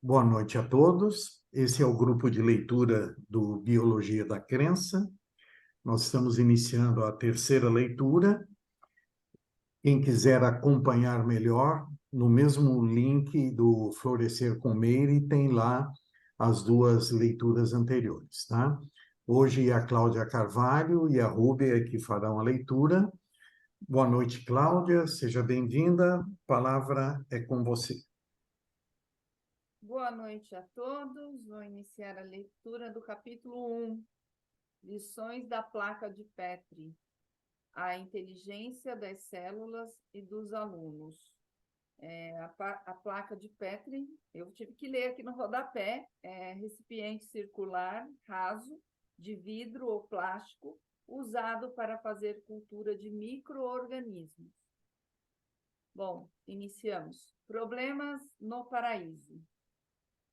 Boa noite a todos. Esse é o grupo de leitura do Biologia da Crença. Nós estamos iniciando a terceira leitura. Quem quiser acompanhar melhor, no mesmo link do Florescer com Meire, tem lá as duas leituras anteriores, tá? Hoje a Cláudia Carvalho e a Rúbia é que farão a leitura. Boa noite, Cláudia. Seja bem-vinda. A palavra é com você. Boa noite a todos. Vou iniciar a leitura do capítulo 1, Lições da placa de Petri, a inteligência das células e dos alunos. A placa de Petri, eu tive que ler aqui no rodapé, recipiente circular, raso, de vidro ou plástico, usado para fazer cultura de micro-organismos. Bom, iniciamos. Problemas no paraíso.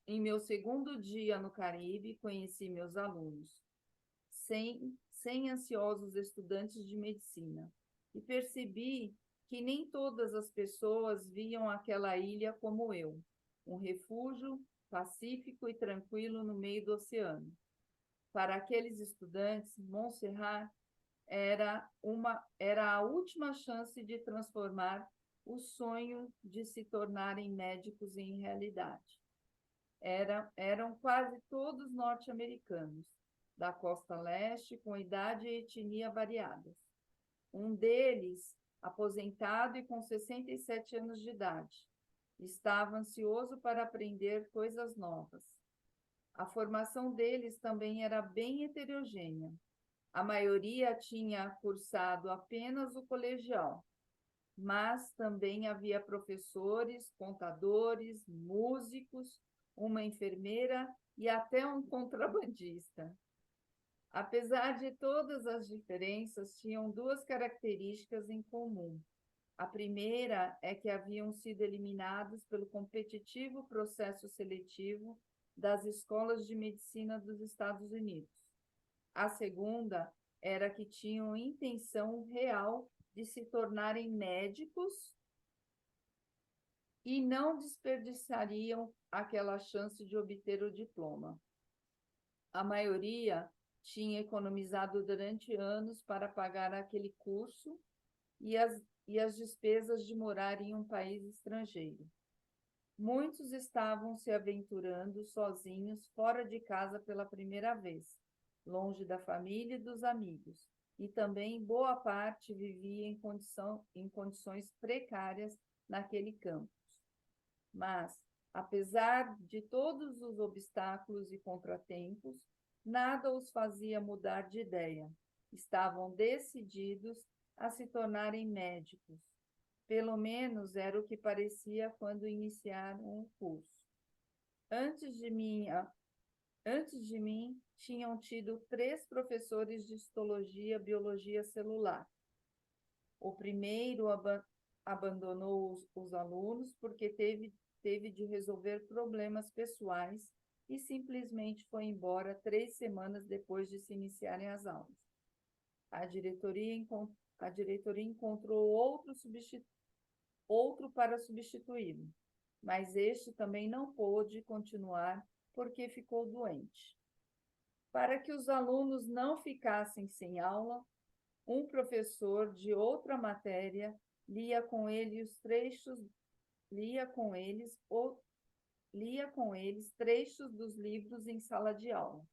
Em meu segundo dia no Caribe, conheci meus alunos, 100 ansiosos estudantes de medicina, e percebi que nem todas as pessoas viam aquela ilha como eu, um refúgio pacífico e tranquilo no meio do oceano. Para aqueles estudantes, Montserrat era a última chance de transformar o sonho de se tornarem médicos em realidade. Eram quase todos norte-americanos, da costa leste, com idade e etnia variadas. Um deles, aposentado e com 67 anos de idade, estava ansioso para aprender coisas novas. A formação deles também era bem heterogênea. A maioria tinha cursado apenas o colegial, mas também havia professores, contadores, músicos, uma enfermeira e até um contrabandista. Apesar de todas as diferenças, tinham duas características em comum. A primeira é que haviam sido eliminados pelo competitivo processo seletivo das escolas de medicina dos Estados Unidos. A segunda era que tinham intenção real de se tornarem médicos e não desperdiçariam aquela chance de obter o diploma. A maioria tinha economizado durante anos para pagar aquele curso e as despesas de morar em um país estrangeiro. Muitos estavam se aventurando sozinhos fora de casa pela primeira vez, longe da família e dos amigos, e também boa parte vivia em condições precárias naquele campus. Mas, apesar de todos os obstáculos e contratempos, nada os fazia mudar de ideia. Estavam decididos a se tornarem médicos. Pelo menos era o que parecia quando iniciaram o curso. Antes de mim, tinham tido 3 professores de histologia e biologia celular. O primeiro abandonou os alunos porque teve de resolver problemas pessoais e simplesmente foi embora 3 semanas depois de se iniciarem as aulas. A diretoria encontrou outro para substituí-lo, mas este também não pôde continuar porque ficou doente. Para que os alunos não ficassem sem aula, um professor de outra matéria lia com eles trechos dos livros em sala de aula.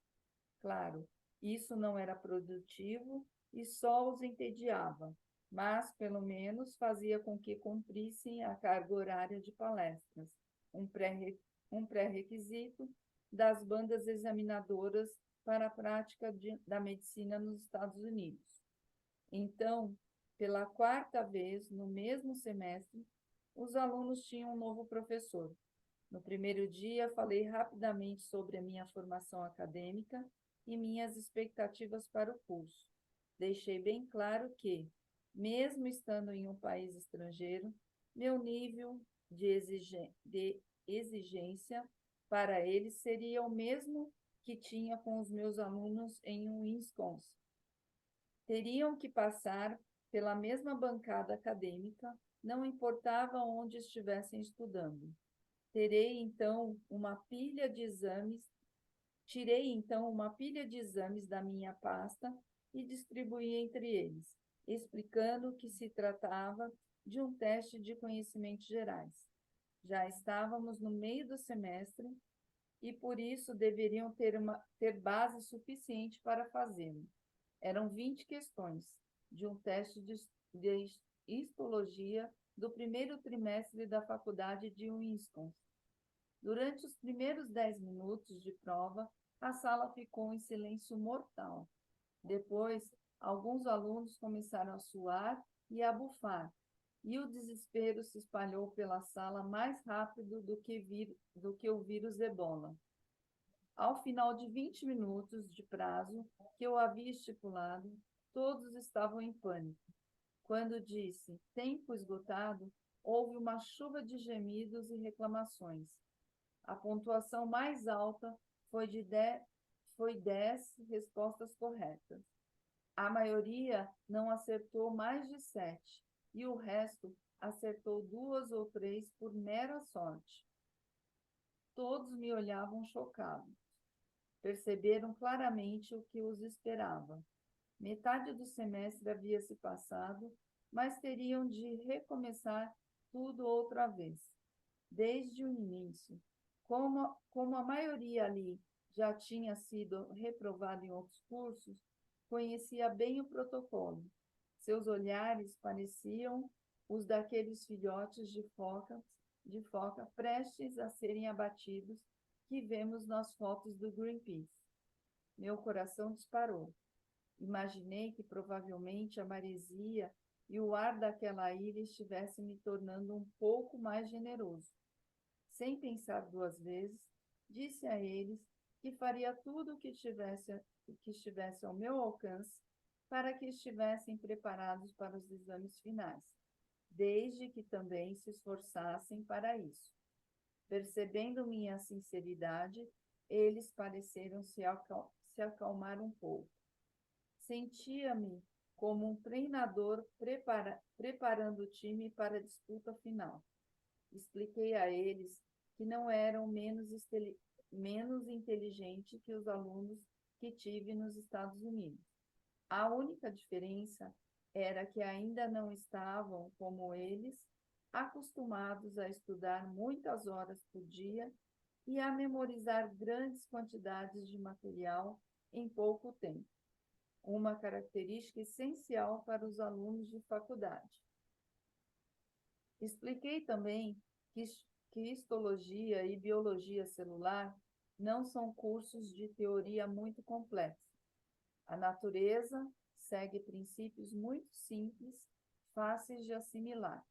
Claro, isso não era produtivo e só os entediava, mas pelo menos fazia com que cumprissem a carga horária de palestras, um pré-requisito das bandas examinadoras para a prática da medicina nos Estados Unidos. Então, pela 4ª vez no mesmo semestre, os alunos tinham um novo professor. No primeiro dia, falei rapidamente sobre a minha formação acadêmica e minhas expectativas para o curso. Deixei bem claro que, mesmo estando em um país estrangeiro, meu nível de exigência para eles seria o mesmo que tinha com os meus alunos em Wisconsin. Teriam que passar pela mesma bancada acadêmica, não importava onde estivessem estudando. Tirei então uma pilha de exames da minha pasta e distribuí entre eles, explicando que se tratava de um teste de conhecimentos gerais. Já estávamos no meio do semestre e por isso deveriam ter base suficiente para fazê-lo. Eram 20 questões de um teste de histologia do primeiro trimestre da faculdade de Wisconsin. Durante os primeiros 10 minutos de prova, a sala ficou em silêncio mortal. Depois, alguns alunos começaram a suar e a bufar, e o desespero se espalhou pela sala mais rápido do que o vírus Ebola. Ao final de 20 minutos de prazo que eu havia estipulado, todos estavam em pânico. Quando disse tempo esgotado, houve uma chuva de gemidos e reclamações. A pontuação mais alta foi 10 respostas corretas. A maioria não acertou mais de 7, e o resto acertou 2 ou 3 por mera sorte. Todos me olhavam chocados. Perceberam claramente o que os esperava. Metade do semestre havia se passado, mas teriam de recomeçar tudo outra vez, desde o início. Como a maioria ali já tinha sido reprovada em outros cursos, conhecia bem o protocolo. Seus olhares pareciam os daqueles filhotes de foca prestes a serem abatidos que vemos nas fotos do Greenpeace. Meu coração disparou. Imaginei que provavelmente a maresia e o ar daquela ilha estivessem me tornando um pouco mais generoso. Sem pensar 2 vezes, disse a eles que faria tudo o que estivesse ao meu alcance para que estivessem preparados para os exames finais, desde que também se esforçassem para isso. Percebendo minha sinceridade, eles pareceram se acalmar um pouco. Sentia-me como um treinador preparando o time para a disputa final. Expliquei a eles que não eram menos inteligente que os alunos que tive nos Estados Unidos. A única diferença era que ainda não estavam, como eles, acostumados a estudar muitas horas por dia e a memorizar grandes quantidades de material em pouco tempo, uma característica essencial para os alunos de faculdade. Expliquei também que histologia e biologia celular não são cursos de teoria muito complexos. A natureza segue princípios muito simples, fáceis de assimilar.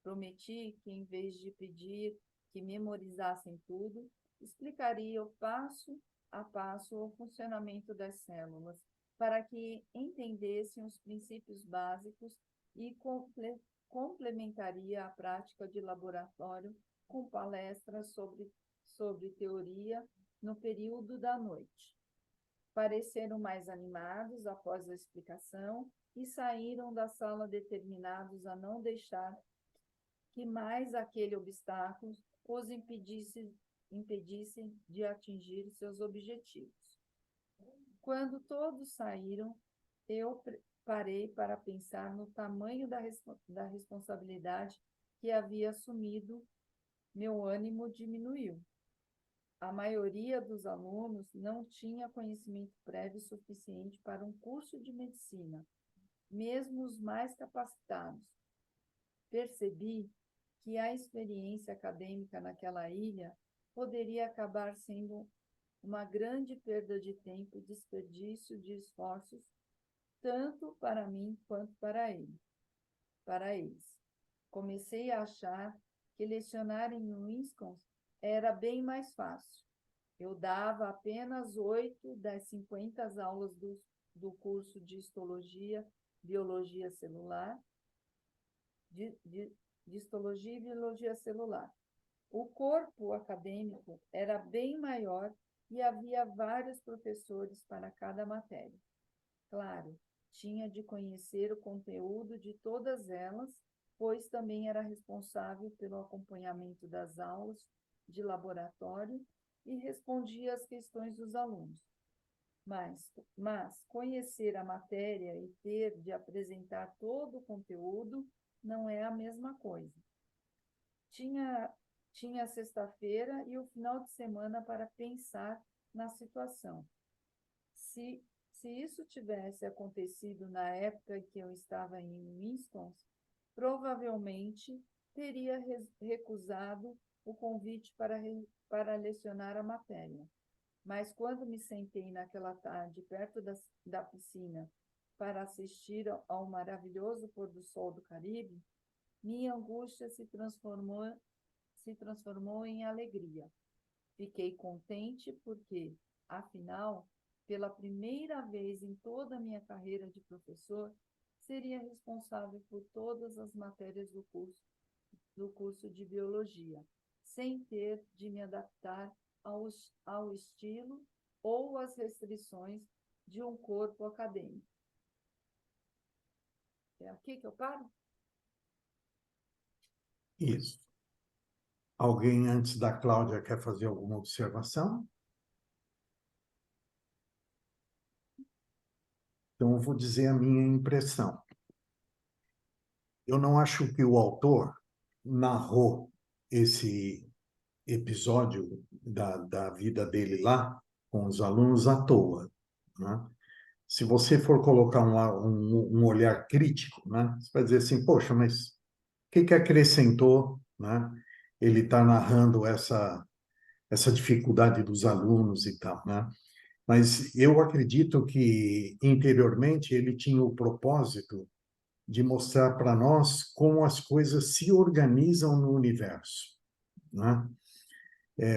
Prometi que, em vez de pedir que memorizassem tudo, explicaria o passo a passo o funcionamento das células, para que entendessem os princípios básicos e complementaria a prática de laboratório com palestras sobre teoria no período da noite. Pareceram mais animados após a explicação e saíram da sala determinados a não deixar que mais aquele obstáculo os impedisse de atingir seus objetivos. Quando todos saíram, eu parei para pensar no tamanho da responsabilidade que havia assumido. Meu ânimo diminuiu. A maioria dos alunos não tinha conhecimento prévio suficiente para um curso de medicina, mesmo os mais capacitados. Percebi que a experiência acadêmica naquela ilha poderia acabar sendo uma grande perda de tempo e desperdício de esforços, tanto para mim quanto para eles. Comecei a achar que lecionar em Wisconsin era bem mais fácil. Eu dava apenas 8 das 50 aulas do curso de histologia, biologia celular, de histologia e biologia celular. O corpo acadêmico era bem maior e havia vários professores para cada matéria. Claro, tinha de conhecer o conteúdo de todas elas, pois também era responsável pelo acompanhamento das aulas de laboratório e respondia às questões dos alunos. Mas conhecer a matéria e ter de apresentar todo o conteúdo não é a mesma coisa. Tinha, tinha sexta-feira e o final de semana para pensar na situação. Se isso tivesse acontecido na época que eu estava em Winston, provavelmente teria recusado o convite para lecionar a matéria. Mas quando me sentei naquela tarde perto da piscina para assistir ao maravilhoso pôr do sol do Caribe, minha angústia se transformou em alegria. Fiquei contente porque, afinal, pela primeira vez em toda a minha carreira de professor, seria responsável por todas as matérias do curso de biologia, sem ter de me adaptar ao estilo ou às restrições de um corpo acadêmico. É aqui que eu paro? Isso. Alguém antes da Cláudia quer fazer alguma observação? Então, eu vou dizer a minha impressão. Eu não acho que o autor narrou esse episódio da vida dele lá com os alunos à toa, né? Se você for colocar um olhar crítico, né, você vai dizer assim, poxa, mas o que acrescentou, né, ele está narrando essa dificuldade dos alunos e tal, né? Mas eu acredito que interiormente ele tinha o propósito de mostrar para nós como as coisas se organizam no universo, né?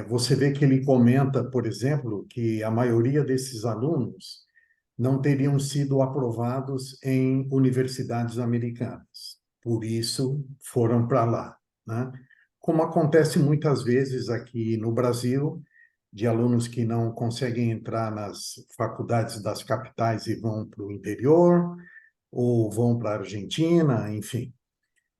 Você vê que ele comenta, por exemplo, que a maioria desses alunos não teriam sido aprovados em universidades americanas. Por isso, foram para lá, né? Como acontece muitas vezes aqui no Brasil, de alunos que não conseguem entrar nas faculdades das capitais e vão para o interior, ou vão para a Argentina, enfim.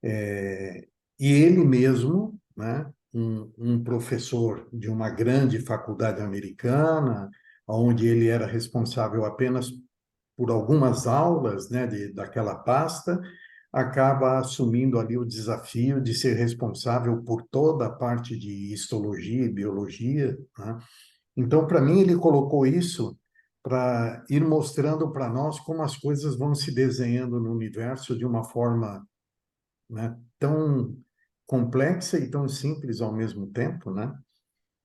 E ele mesmo, né, um professor de uma grande faculdade americana, onde ele era responsável apenas por algumas aulas, né, daquela pasta, acaba assumindo ali o desafio de ser responsável por toda a parte de histologia e biologia, né? Então, para mim, ele colocou isso para ir mostrando para nós como as coisas vão se desenhando no universo de uma forma, né, tão complexa e tão simples ao mesmo tempo, né,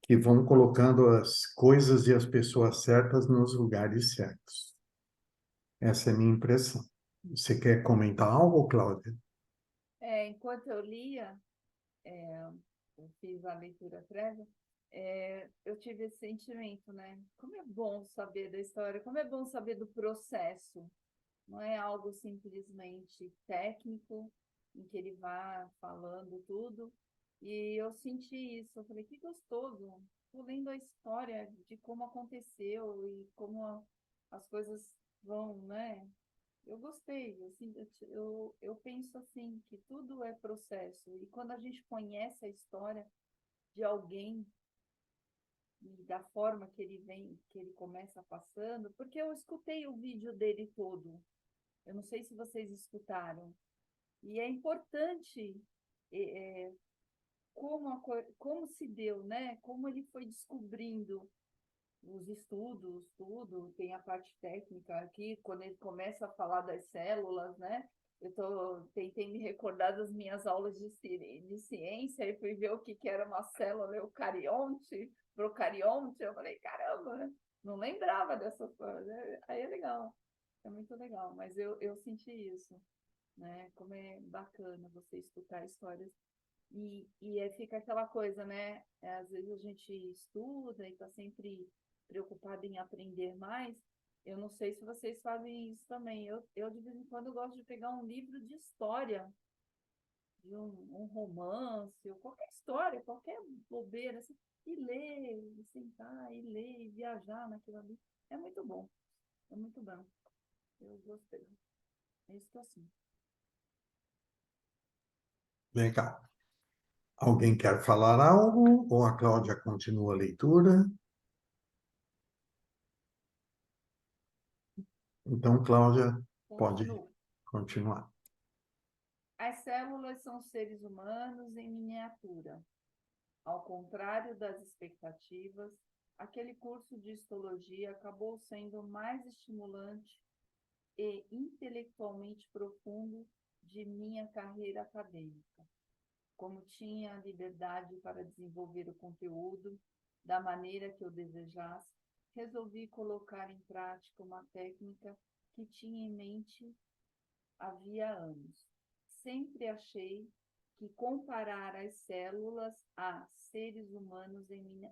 que vão colocando as coisas e as pessoas certas nos lugares certos. Essa é a minha impressão. Você quer comentar algo, Cláudia? Enquanto eu lia, eu fiz a leitura prévia, eu tive esse sentimento, né? Como é bom saber da história, como é bom saber do processo. Não é algo simplesmente técnico, em que ele vá falando tudo. E eu senti isso, eu falei, que gostoso. Estou lendo a história de como aconteceu e como as coisas vão, né? Eu gostei, assim, eu penso assim, que tudo é processo. E quando a gente conhece a história de alguém e da forma que ele vem, que ele começa passando, porque eu escutei o vídeo dele todo. Eu não sei se vocês escutaram. E é importante como se deu, né? Como ele foi descobrindo os estudos, tudo, tem a parte técnica aqui, quando ele começa a falar das células, né? Tentei me recordar das minhas aulas de ciência e fui ver o que era uma célula eucarionte, procarionte. Eu falei, caramba, né? Não lembrava dessas coisas. Aí é legal, é muito legal, mas eu senti isso, né? Como é bacana você escutar histórias fica aquela coisa, né? Às vezes a gente estuda e está sempre preocupado em aprender mais. Eu não sei se vocês fazem isso também. Eu de vez em quando, gosto de pegar um livro de história, de um romance, ou qualquer história, qualquer bobeira, assim, e ler, e sentar, e ler, e viajar naquilo ali. É muito bom, é muito bom. Eu gostei. É isso que eu sinto. Legal. Alguém quer falar algo ou a Cláudia continua a leitura? Então, Cláudia, pode Continuo. continuar. As células são seres humanos em miniatura. Ao contrário das expectativas, aquele curso de histologia acabou sendo o mais estimulante e intelectualmente profundo de minha carreira acadêmica. Como tinha liberdade para desenvolver o conteúdo da maneira que eu desejasse, resolvi colocar em prática uma técnica que tinha em mente havia anos. Sempre achei que comparar as células a seres humanos em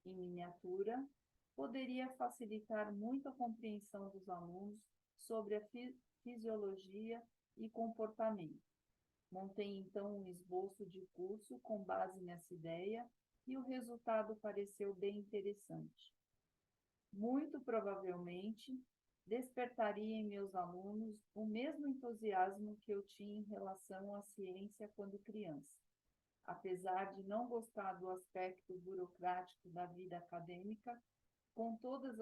miniatura poderia facilitar muito a compreensão dos alunos sobre a fisiologia e comportamento. Montei então um esboço de curso com base nessa ideia e o resultado pareceu bem interessante. Muito provavelmente, despertaria em meus alunos o mesmo entusiasmo que eu tinha em relação à ciência quando criança. Apesar de não gostar do aspecto burocrático da vida acadêmica, com todas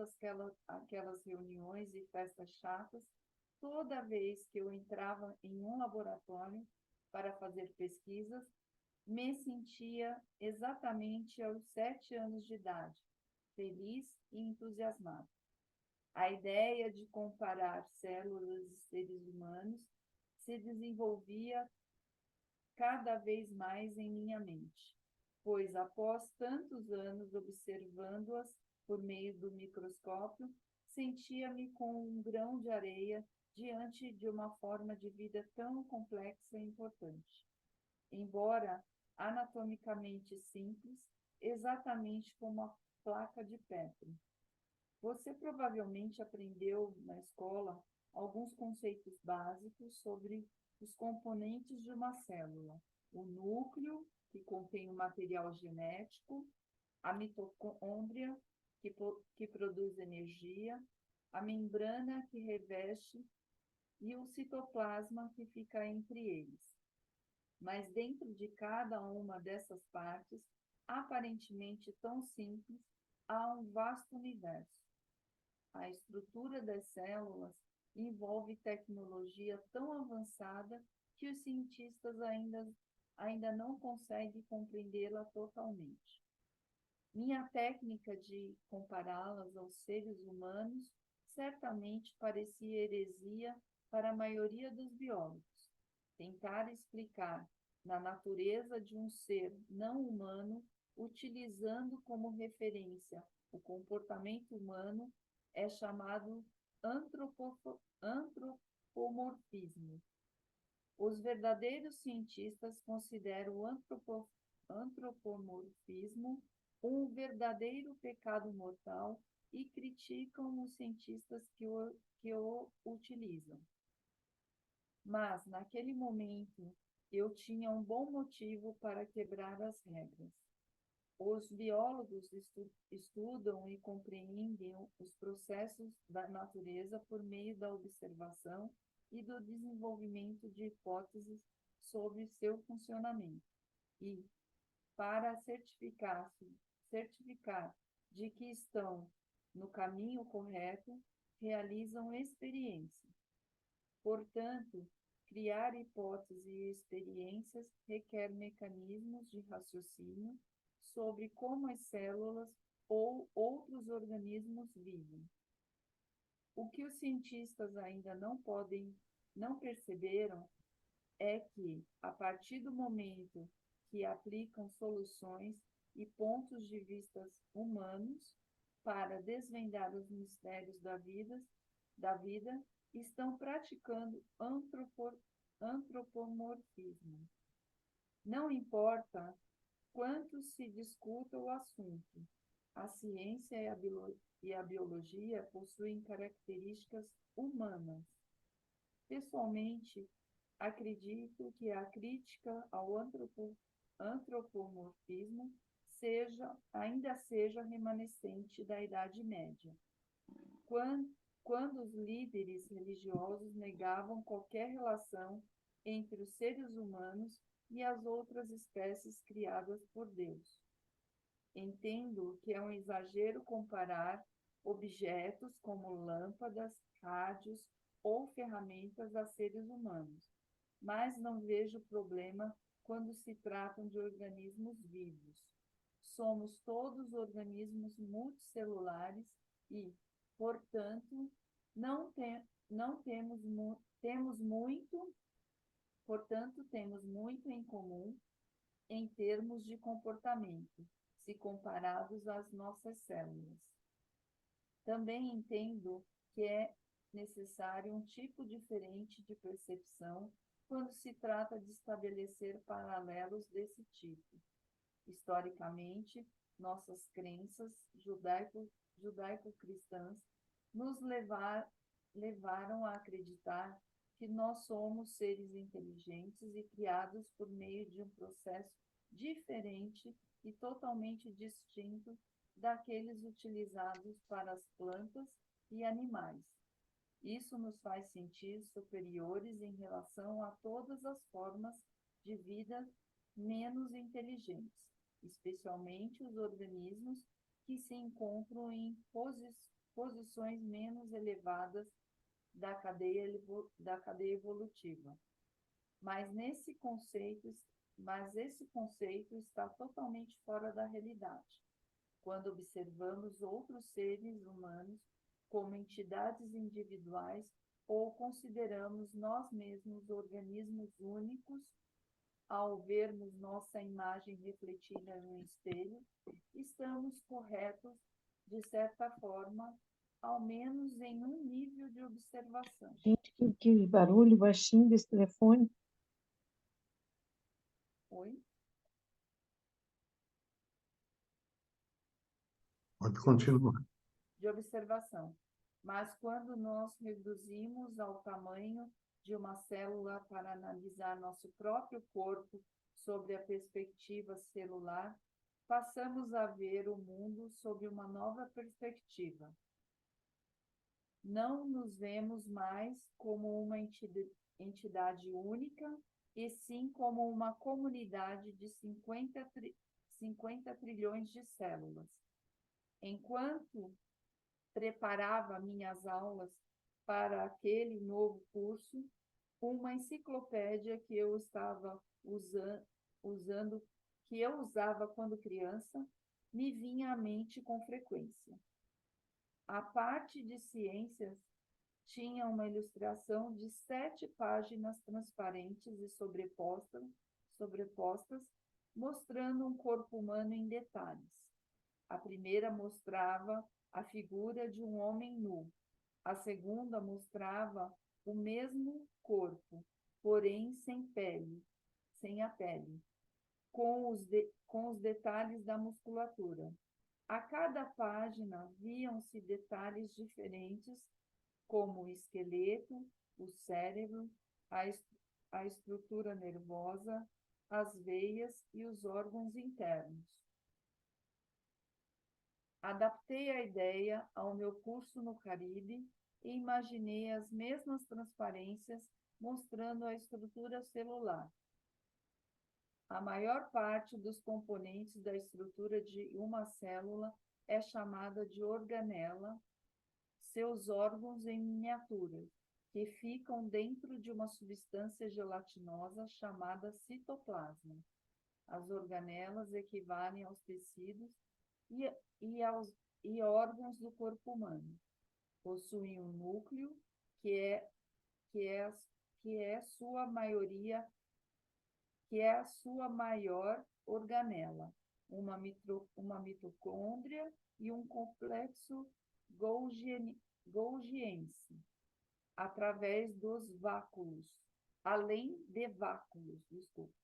aquelas reuniões e festas chatas, toda vez que eu entrava em um laboratório para fazer pesquisas, me sentia exatamente aos 7 anos de idade, feliz e entusiasmado. A ideia de comparar células e seres humanos se desenvolvia cada vez mais em minha mente, pois após tantos anos observando-as por meio do microscópio, sentia-me com um grão de areia diante de uma forma de vida tão complexa e importante. Embora anatomicamente simples, exatamente como a placa de Petri. Você provavelmente aprendeu na escola alguns conceitos básicos sobre os componentes de uma célula: o núcleo, que contém o material genético, a mitocôndria, que produz energia, a membrana que reveste e o citoplasma que fica entre eles. Mas dentro de cada uma dessas partes, aparentemente tão simples, há um vasto universo. A estrutura das células envolve tecnologia tão avançada que os cientistas ainda não conseguem compreendê-la totalmente. Minha técnica de compará-las aos seres humanos certamente parecia heresia para a maioria dos biólogos. Tentar explicar na natureza de um ser não humano, utilizando como referência o comportamento humano, é chamado antropomorfismo. Os verdadeiros cientistas consideram o antropomorfismo um verdadeiro pecado mortal e criticam os cientistas que o utilizam. Mas, naquele momento, eu tinha um bom motivo para quebrar as regras. Os biólogos estudam e compreendem os processos da natureza por meio da observação e do desenvolvimento de hipóteses sobre seu funcionamento. E, para certificar de que estão no caminho correto, realizam experiências. Portanto, criar hipóteses e experiências requer mecanismos de raciocínio sobre como as células ou outros organismos vivem. O que os cientistas ainda não perceberam é que, a partir do momento que aplicam soluções e pontos de vista humanos para desvendar os mistérios da vida, estão praticando antropomorfismo. Não importa quanto se discuta o assunto, a ciência e a biologia possuem características humanas. Pessoalmente, acredito que a crítica ao antropomorfismo ainda seja remanescente da Idade Média, quando os líderes religiosos negavam qualquer relação entre os seres humanos e as outras espécies criadas por Deus. Entendo que é um exagero comparar objetos como lâmpadas, rádios ou ferramentas a seres humanos, mas não vejo problema quando se tratam de organismos vivos. Somos todos organismos multicelulares e, portanto, não, não temos, temos muito, portanto, temos muito em comum em termos de comportamento, se comparados às nossas células. Também entendo que é necessário um tipo diferente de percepção quando se trata de estabelecer paralelos desse tipo. Historicamente, nossas crenças judaico-cristãs nos levaram a acreditar que nós somos seres inteligentes e criados por meio de um processo diferente e totalmente distinto daqueles utilizados para as plantas e animais. Isso nos faz sentir superiores em relação a todas as formas de vida menos inteligentes, especialmente os organismos que se encontram em posições menos elevadas da cadeia evolutiva. Mas esse conceito está totalmente fora da realidade. Quando observamos outros seres humanos como entidades individuais ou consideramos nós mesmos organismos únicos, ao vermos nossa imagem refletida no espelho, estamos corretos, de certa forma, ao menos em um nível de observação. Gente, que barulho baixinho desse telefone. Oi? Pode continuar. De observação. Mas quando nós reduzimos ao tamanho de uma célula para analisar nosso próprio corpo sobre a perspectiva celular, passamos a ver o mundo sob uma nova perspectiva. Não nos vemos mais como uma entidade única, e sim como uma comunidade de 50 trilhões de células. Enquanto preparava minhas aulas para aquele novo curso, uma enciclopédia que eu estava que eu usava quando criança, me vinha à mente com frequência. A parte de ciências tinha uma ilustração de 7 páginas transparentes e sobrepostas, mostrando um corpo humano em detalhes. A primeira mostrava a figura de um homem nu. A segunda mostrava o mesmo corpo, porém sem a pele, com os detalhes da musculatura. A cada página viam-se detalhes diferentes, como o esqueleto, o cérebro, a estrutura nervosa, as veias e os órgãos internos. Adaptei a ideia ao meu curso no Caribe e imaginei as mesmas transparências mostrando a estrutura celular. A maior parte dos componentes da estrutura de uma célula é chamada de organela, seus órgãos em miniatura, que ficam dentro de uma substância gelatinosa chamada citoplasma. As organelas equivalem aos tecidos e órgãos do corpo humano. Possuem um núcleo que é a sua maior organela, uma mitocôndria e um complexo Golgiense, através dos váculos, além de váculos, desculpa.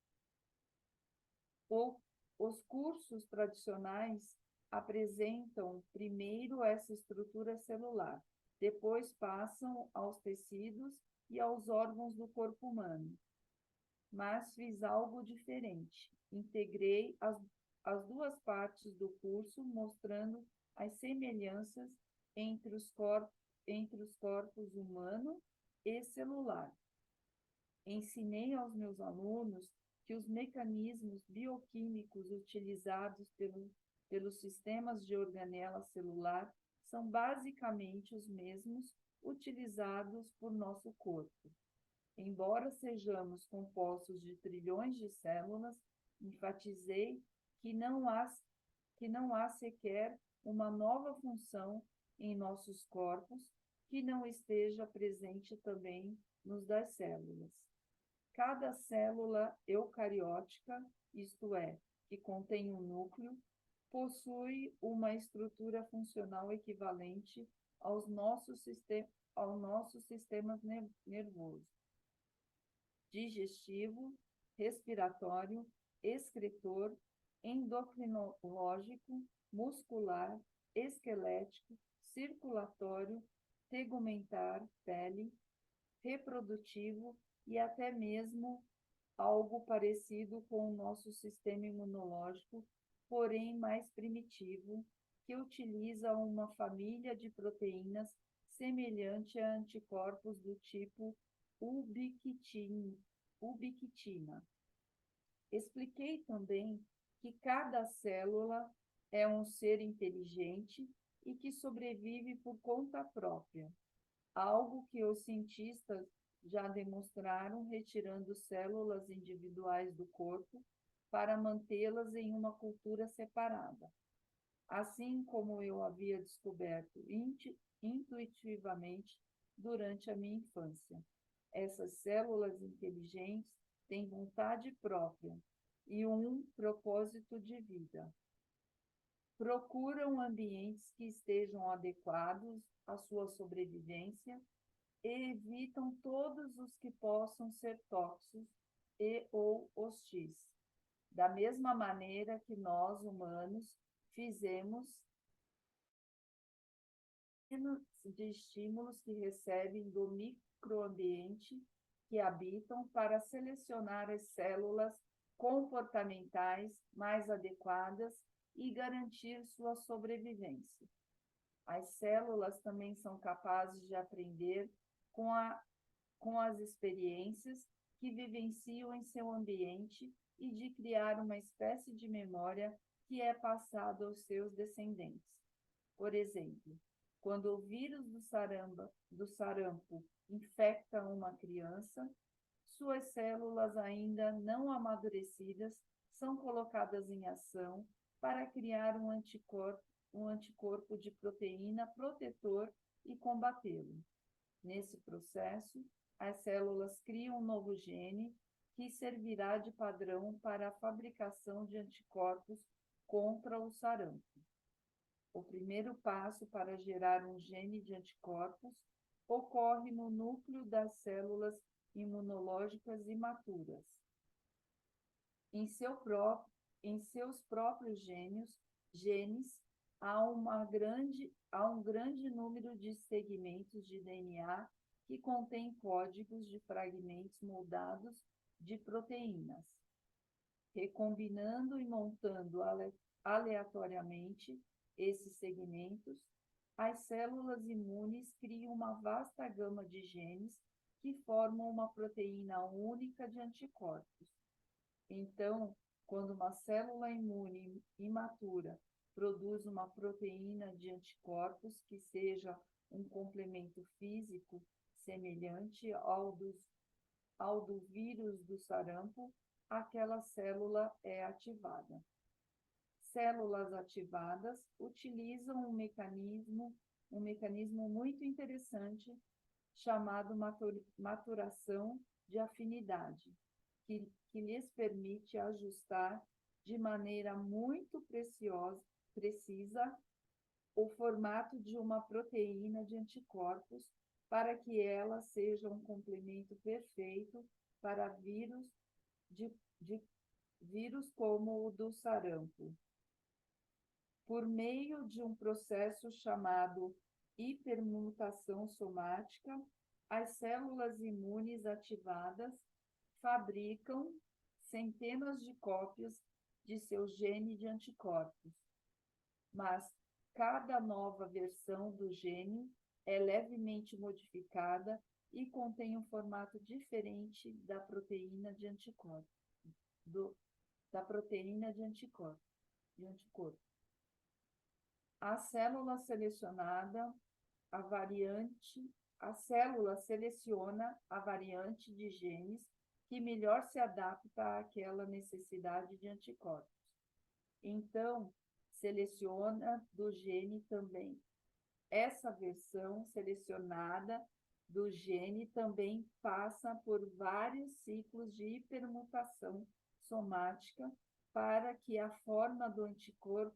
Os cursos tradicionais apresentam primeiro essa estrutura celular, depois passam aos tecidos e aos órgãos do corpo humano. Mas fiz algo diferente. Integrei as duas partes do curso, mostrando as semelhanças entre os corpos humano e celular. Ensinei aos meus alunos que os mecanismos bioquímicos utilizados pelos sistemas de organela celular são basicamente os mesmos utilizados por nosso corpo. Embora sejamos compostos de trilhões de células, enfatizei que não há sequer uma nova função em nossos corpos que não esteja presente também nos das células. Cada célula eucariótica, isto é, que contém um núcleo, possui uma estrutura funcional equivalente ao nosso sistema nervoso, digestivo, respiratório, excretor, endocrinológico, muscular, esquelético, circulatório, tegumentar, pele, reprodutivo e até mesmo algo parecido com o nosso sistema imunológico, porém mais primitivo, que utiliza uma família de proteínas semelhante a anticorpos do tipo ubiquitina. Expliquei também que cada célula é um ser inteligente e que sobrevive por conta própria, algo que os cientistas já demonstraram retirando células individuais do corpo para mantê-las em uma cultura separada. Assim como eu havia descoberto intuitivamente durante a minha infância. Essas células inteligentes têm vontade própria e um propósito de vida. Procuram ambientes que estejam adequados à sua sobrevivência e evitam todos os que possam ser tóxicos e ou hostis. Da mesma maneira que nós, humanos, fizemos de estímulos que recebem do microambiente que habitam para selecionar as células comportamentais mais adequadas e garantir sua sobrevivência. As células também são capazes de aprender com as experiências que vivenciam em seu ambiente e de criar uma espécie de memória que é passada aos seus descendentes. Por exemplo, quando o vírus do sarampo infecta uma criança, suas células ainda não amadurecidas são colocadas em ação para criar um anticorpo de proteína protetor e combatê-lo. Nesse processo, as células criam um novo gene que servirá de padrão para a fabricação de anticorpos contra o sarampo. O primeiro passo para gerar um gene de anticorpos ocorre no núcleo das células imunológicas imaturas. Em seus próprios genes, há um grande número de segmentos de DNA que contém códigos de fragmentos moldados de proteínas. Recombinando e montando aleatoriamente esses segmentos, as células imunes criam uma vasta gama de genes que formam uma proteína única de anticorpos. Então, quando uma célula imune imatura produz uma proteína de anticorpos que seja um complemento físico semelhante ao do vírus do sarampo, aquela célula é ativada. Células ativadas utilizam um mecanismo muito interessante chamado maturação de afinidade, que lhes permite ajustar de maneira muito precisa o formato de uma proteína de anticorpos para que ela seja um complemento perfeito para vírus como o do sarampo. Por meio de um processo chamado hipermutação somática, as células imunes ativadas fabricam centenas de cópias de seu gene de anticorpos, mas cada nova versão do gene é levemente modificada e contém um formato diferente da proteína de anticorpos. da proteína de anticorpo. A célula seleciona a variante de genes que melhor se adapta àquela necessidade de anticorpos. Então, seleciona do gene também. Essa versão selecionada do gene também passa por vários ciclos de hipermutação somática para que a forma do anticorpo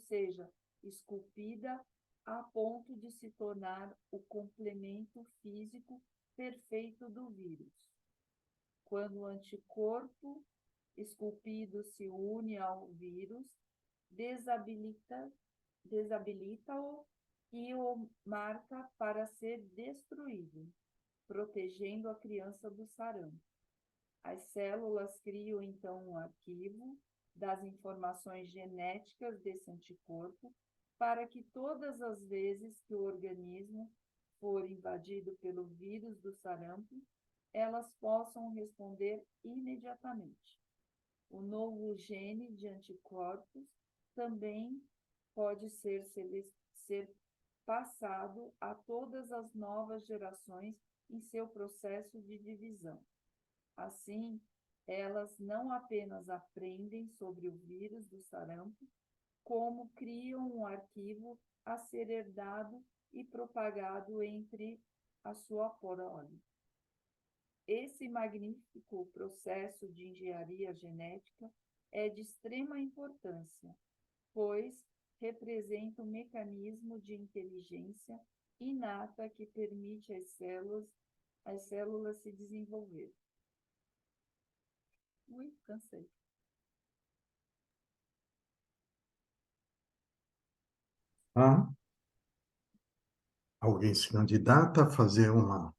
seja esculpida a ponto de se tornar o complemento físico perfeito do vírus. Quando o anticorpo esculpido se une ao vírus, desabilita-o e o marca para ser destruído, protegendo a criança do sarampo. As células criam, então, um arquivo das informações genéticas desse anticorpo para que todas as vezes que o organismo for invadido pelo vírus do sarampo, elas possam responder imediatamente. O novo gene de anticorpos também pode ser passado a todas as novas gerações em seu processo de divisão. Assim, elas não apenas aprendem sobre o vírus do sarampo, como criam um arquivo a ser herdado e propagado entre a sua prole. Esse magnífico processo de engenharia genética é de extrema importância, pois representa um mecanismo de inteligência inata que permite às células se desenvolver. Ui, cansei. Alguém se candidata a fazer uma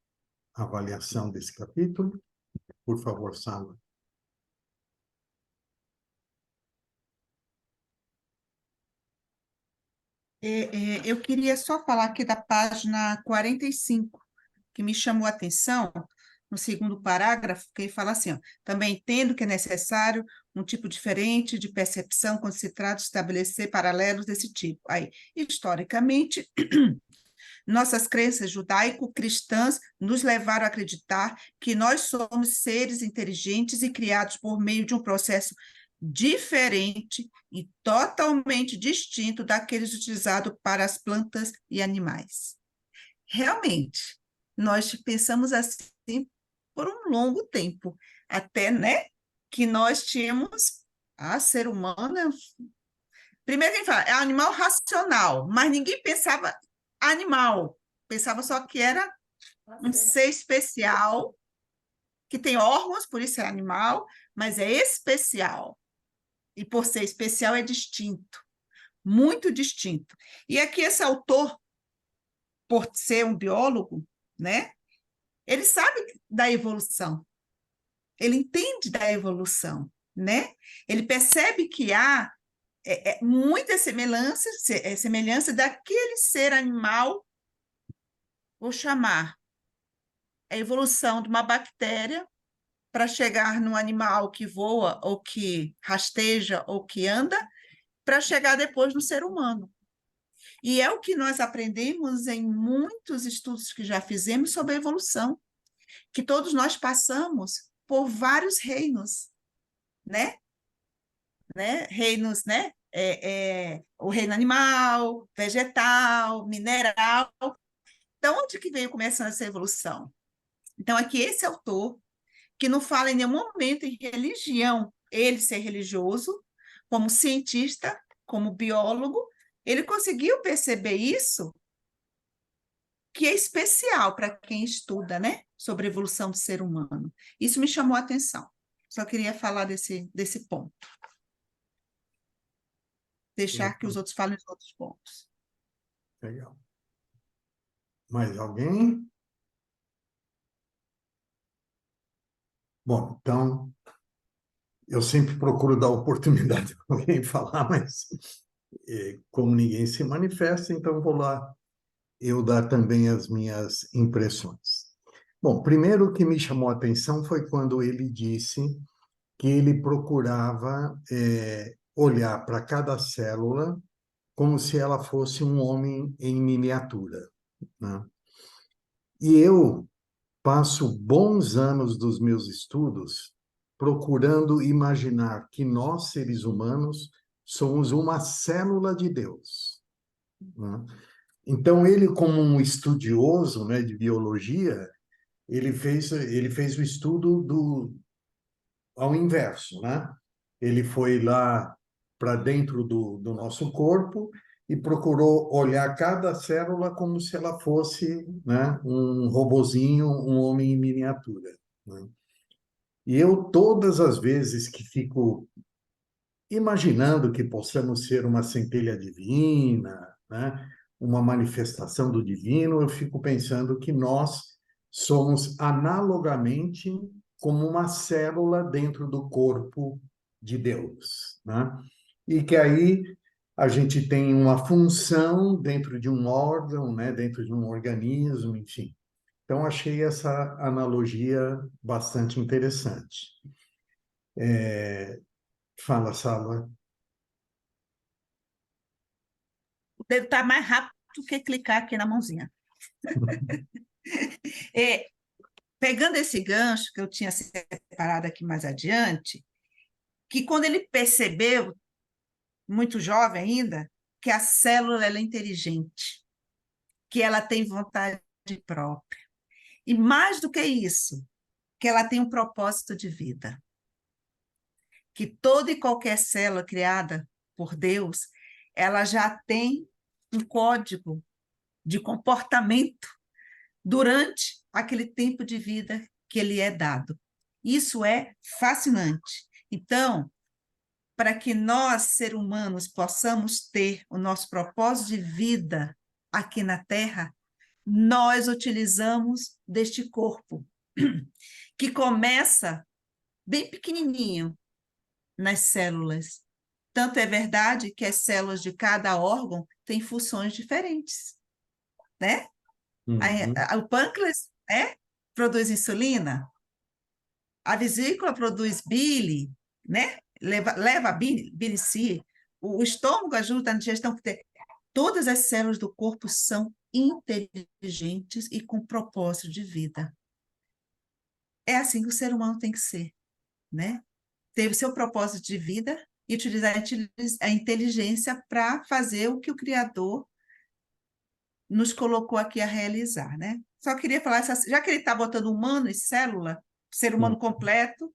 avaliação desse capítulo? Por favor, Sandra. Eu queria só falar aqui da página 45, que me chamou a atenção, no segundo parágrafo, que ele fala assim, ó, também entendo que é necessário um tipo diferente de percepção quando se trata de estabelecer paralelos desse tipo. Aí, historicamente, nossas crenças judaico-cristãs nos levaram a acreditar que nós somos seres inteligentes e criados por meio de um processo diferente e totalmente distinto daqueles utilizados para as plantas e animais. Realmente, nós pensamos assim por um longo tempo, até, né, que nós tínhamos ser humano. Primeiro que a gente fala, é um animal racional, mas ninguém pensava animal, pensava só que era um ser especial, que tem órgãos, por isso é animal, mas é especial. E por ser especial é distinto, muito distinto. E aqui esse autor, por ser um biólogo, né, ele sabe da evolução, ele entende da evolução, né? Ele percebe que há muita semelhança daquele ser animal, vou chamar, a evolução de uma bactéria para chegar num animal que voa, ou que rasteja, ou que anda, para chegar depois no ser humano. E é o que nós aprendemos em muitos estudos que já fizemos sobre a evolução, que todos nós passamos por vários reinos, né? Reinos, né? O reino animal, vegetal, mineral. Então, onde que veio começando essa evolução? Então, aqui esse autor, que não fala em nenhum momento em religião, ele ser religioso, como cientista, como biólogo, ele conseguiu perceber isso, que é especial para quem estuda, né, sobre a evolução do ser humano. Isso me chamou a atenção. Só queria falar desse ponto. Deixar que os outros falem os outros pontos. Legal. Mais alguém? Bom, então, eu sempre procuro dar oportunidade para alguém falar, mas como ninguém se manifesta, então vou lá eu dar também as minhas impressões. Bom, primeiro o que me chamou a atenção foi quando ele disse que ele procurava olhar para cada célula como se ela fosse um homem em miniatura, né? E eu passo bons anos dos meus estudos procurando imaginar que nós, seres humanos, somos uma célula de Deus, né? Então, ele, como um estudioso, né, de biologia, ele fez o estudo ao inverso, né? Ele foi lá para dentro do nosso corpo e procurou olhar cada célula como se ela fosse, né, um robozinho, um homem em miniatura, né? E eu, todas as vezes que fico imaginando que possamos ser uma centelha divina, né, uma manifestação do divino, eu fico pensando que nós somos analogamente como uma célula dentro do corpo de Deus, né? E que aí a gente tem uma função dentro de um órgão, né, dentro de um organismo, enfim. Então, achei essa analogia bastante interessante. Fala, Sala. Deve estar mais rápido do que clicar aqui na mãozinha. É, pegando esse gancho que eu tinha separado aqui mais adiante, que quando ele percebeu, muito jovem ainda, que a célula ela é inteligente, que ela tem vontade própria. E mais do que isso, que ela tem um propósito de vida. Que toda e qualquer célula criada por Deus, ela já tem um código de comportamento durante aquele tempo de vida que ele é dado. Isso é fascinante. Então, para que nós, seres humanos, possamos ter o nosso propósito de vida aqui na Terra, nós utilizamos deste corpo, que começa bem pequenininho nas células. Tanto é verdade que as células de cada órgão têm funções diferentes, né? Uhum. O pâncreas, produz insulina, a vesícula produz bile, né? Leva a bile, o estômago ajuda na digestão. Todas as células do corpo são inteligentes e com propósito de vida. É assim que o ser humano tem que ser, né? Ter o seu propósito de vida e utilizar a inteligência para fazer o que o Criador nos colocou aqui a realizar, né? Só queria falar, já que ele está botando humano e célula, ser humano completo,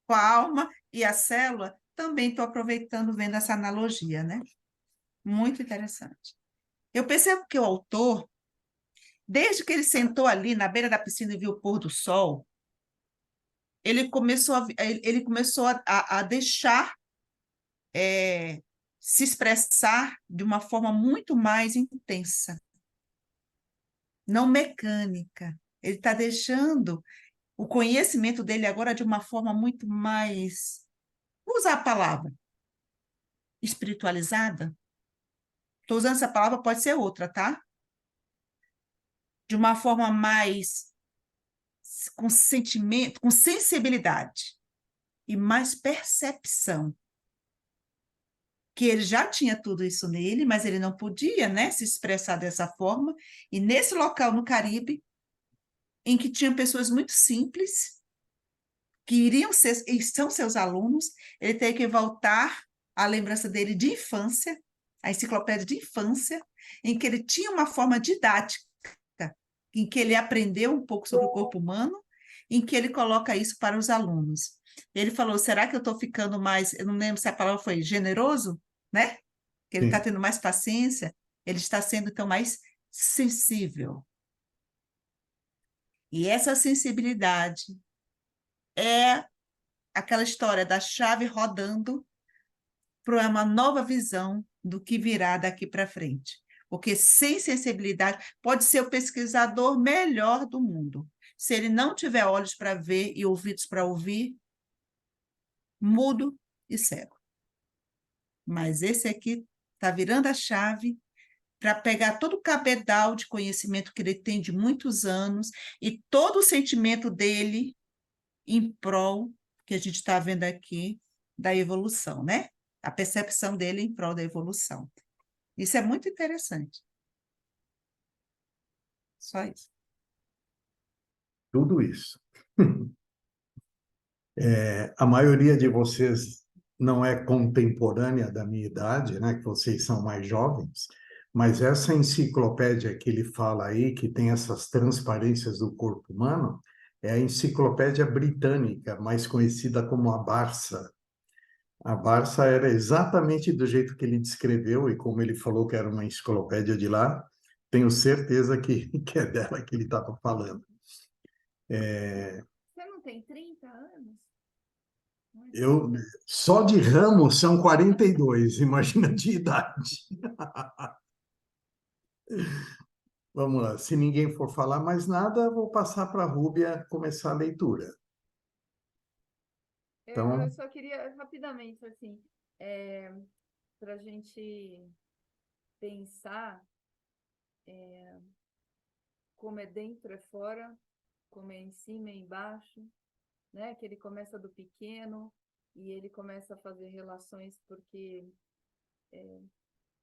com a alma e a célula, também estou aproveitando, vendo essa analogia, né? Muito interessante. Eu percebo que o autor, desde que ele sentou ali na beira da piscina e viu o pôr do sol, ele começou a deixar se expressar de uma forma muito mais intensa, não mecânica. Ele está deixando o conhecimento dele agora de uma forma muito mais, vou usar a palavra, espiritualizada. Estou usando essa palavra, pode ser outra, tá? De uma forma mais com sentimento, com sensibilidade e mais percepção. Que ele já tinha tudo isso nele, mas ele não podia, né, se expressar dessa forma. E nesse local no Caribe, em que tinham pessoas muito simples, que iriam ser, e são seus alunos, ele teve que voltar à lembrança dele de infância, a enciclopédia de infância, em que ele tinha uma forma didática, em que ele aprendeu um pouco sobre o corpo humano, em que ele coloca isso para os alunos. Ele falou, será que eu estou ficando mais, eu não lembro se a palavra foi generoso, né? Que ele está tendo mais paciência, ele está sendo, então, mais sensível. E essa sensibilidade é aquela história da chave rodando para uma nova visão do que virá daqui para frente. Porque sem sensibilidade, pode ser o pesquisador melhor do mundo. Se ele não tiver olhos para ver e ouvidos para ouvir, mudo e cego. Mas esse aqui está virando a chave para pegar todo o cabedal de conhecimento que ele tem de muitos anos e todo o sentimento dele em prol, que que a gente está vendo aqui da evolução, né? A percepção dele em prol da evolução. Isso é muito interessante. Só isso. Tudo isso. A maioria de vocês não é contemporânea da minha idade, né? Que vocês são mais jovens, mas essa enciclopédia que ele fala aí, que tem essas transparências do corpo humano, é a enciclopédia britânica, mais conhecida como a Barça. A Barça era exatamente do jeito que ele descreveu, e como ele falou que era uma enciclopédia de lá, tenho certeza que é dela que ele estava falando. Você não tem 30 anos? Eu, só de ramo são 42, imagina de idade. Vamos lá, se ninguém for falar mais nada, vou passar para a Rúbia começar a leitura. Eu Então, só queria, rapidamente, assim, para a gente pensar como é dentro, é fora, como é em cima e embaixo, né? Que ele começa do pequeno e ele começa a fazer relações porque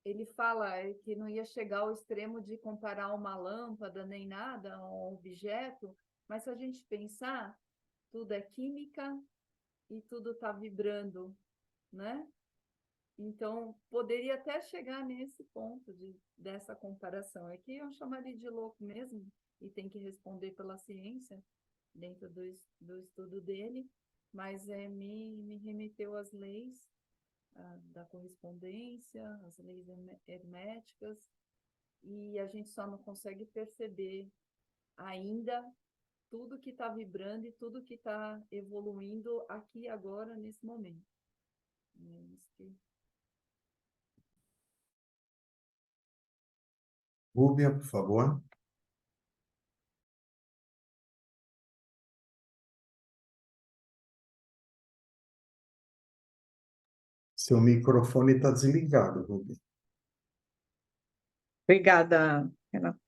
ele fala que não ia chegar ao extremo de comparar uma lâmpada nem nada a um objeto, mas se a gente pensar, tudo é química e tudo está vibrando, né? Então, poderia até chegar nesse ponto dessa comparação. É que eu chamaria de louco mesmo, e tem que responder pela ciência, dentro do estudo dele, mas me remeteu às leis da correspondência, às leis herméticas, e a gente só não consegue perceber ainda tudo que está vibrando e tudo que está evoluindo aqui agora, nesse momento. É isso que... Rúbia, por favor. Seu microfone está desligado, Rúbia. Obrigada, Renato.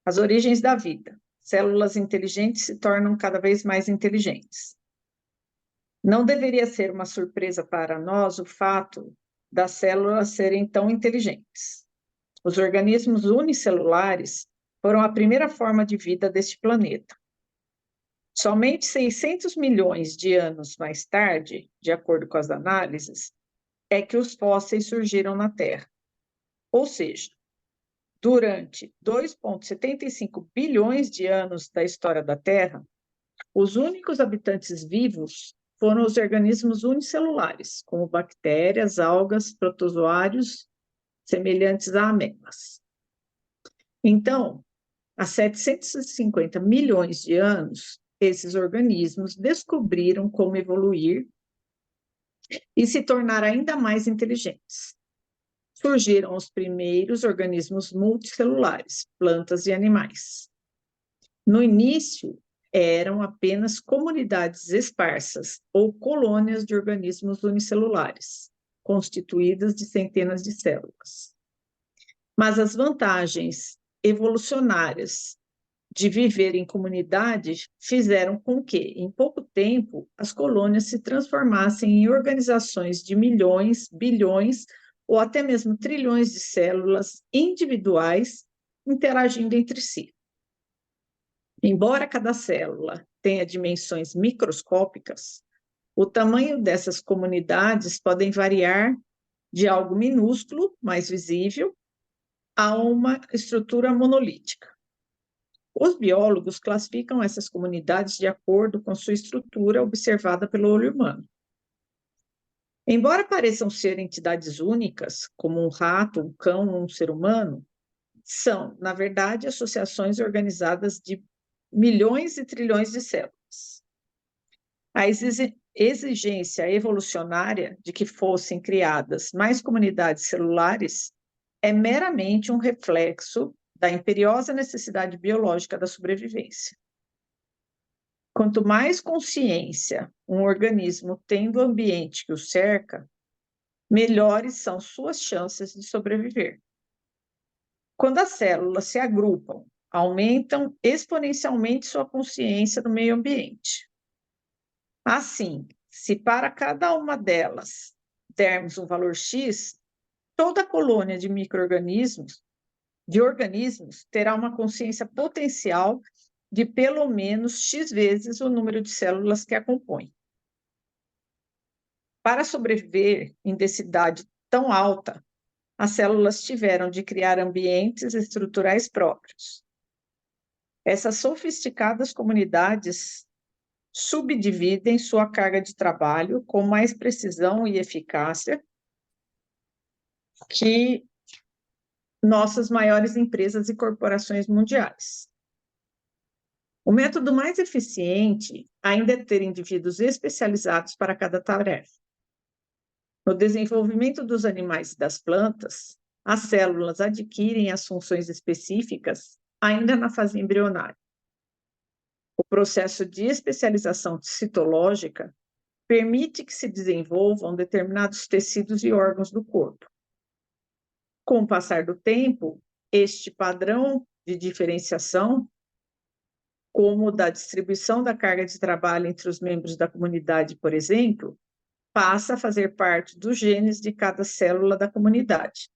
As origens da vida. Células inteligentes se tornam cada vez mais inteligentes. Não deveria ser uma surpresa para nós o fato das células serem tão inteligentes. Os organismos unicelulares foram a primeira forma de vida deste planeta. Somente 600 milhões de anos mais tarde, de acordo com as análises, é que os fósseis surgiram na Terra. Ou seja, durante 2,75 bilhões de anos da história da Terra, os únicos habitantes vivos foram os organismos unicelulares, como bactérias, algas, protozoários, semelhantes a amebas. Então, há 750 milhões de anos, esses organismos descobriram como evoluir e se tornar ainda mais inteligentes. Surgiram os primeiros organismos multicelulares, plantas e animais. No início, eram apenas comunidades esparsas ou colônias de organismos unicelulares, constituídas de centenas de células. Mas as vantagens evolucionárias de viver em comunidade fizeram com que, em pouco tempo, as colônias se transformassem em organizações de milhões, bilhões ou até mesmo trilhões de células individuais interagindo entre si. Embora cada célula tenha dimensões microscópicas, o tamanho dessas comunidades podem variar de algo minúsculo, mais visível, a uma estrutura monolítica. Os biólogos classificam essas comunidades de acordo com sua estrutura observada pelo olho humano. Embora pareçam ser entidades únicas, como um rato, um cão ou um ser humano, são, na verdade, associações organizadas de milhões e trilhões de células. A exigência evolucionária de que fossem criadas mais comunidades celulares é meramente um reflexo da imperiosa necessidade biológica da sobrevivência. Quanto mais consciência um organismo tem do ambiente que o cerca, melhores são suas chances de sobreviver. Quando as células se agrupam, aumentam exponencialmente sua consciência do meio ambiente. Assim, se para cada uma delas dermos um valor X, toda colônia de micro-organismos, de organismos, terá uma consciência potencial de pelo menos X vezes o número de células que a compõem. Para sobreviver em densidade tão alta, as células tiveram de criar ambientes estruturais próprios. Essas sofisticadas comunidades subdividem sua carga de trabalho com mais precisão e eficácia que nossas maiores empresas e corporações mundiais. O método mais eficiente ainda é ter indivíduos especializados para cada tarefa. No desenvolvimento dos animais e das plantas, as células adquirem as funções específicas ainda na fase embrionária. O processo de especialização citológica permite que se desenvolvam determinados tecidos e órgãos do corpo. Com o passar do tempo, este padrão de diferenciação, como o da distribuição da carga de trabalho entre os membros da comunidade, por exemplo, passa a fazer parte dos genes de cada célula da comunidade,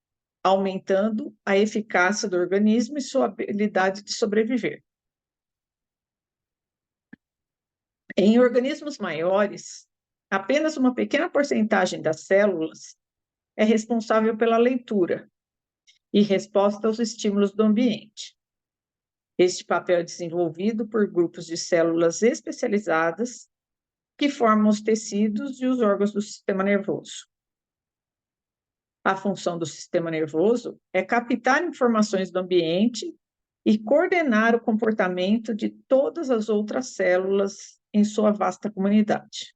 aumentando a eficácia do organismo e sua habilidade de sobreviver. Em organismos maiores, apenas uma pequena porcentagem das células é responsável pela leitura e resposta aos estímulos do ambiente. Este papel é desenvolvido por grupos de células especializadas que formam os tecidos e os órgãos do sistema nervoso. A função do sistema nervoso é captar informações do ambiente e coordenar o comportamento de todas as outras células em sua vasta comunidade.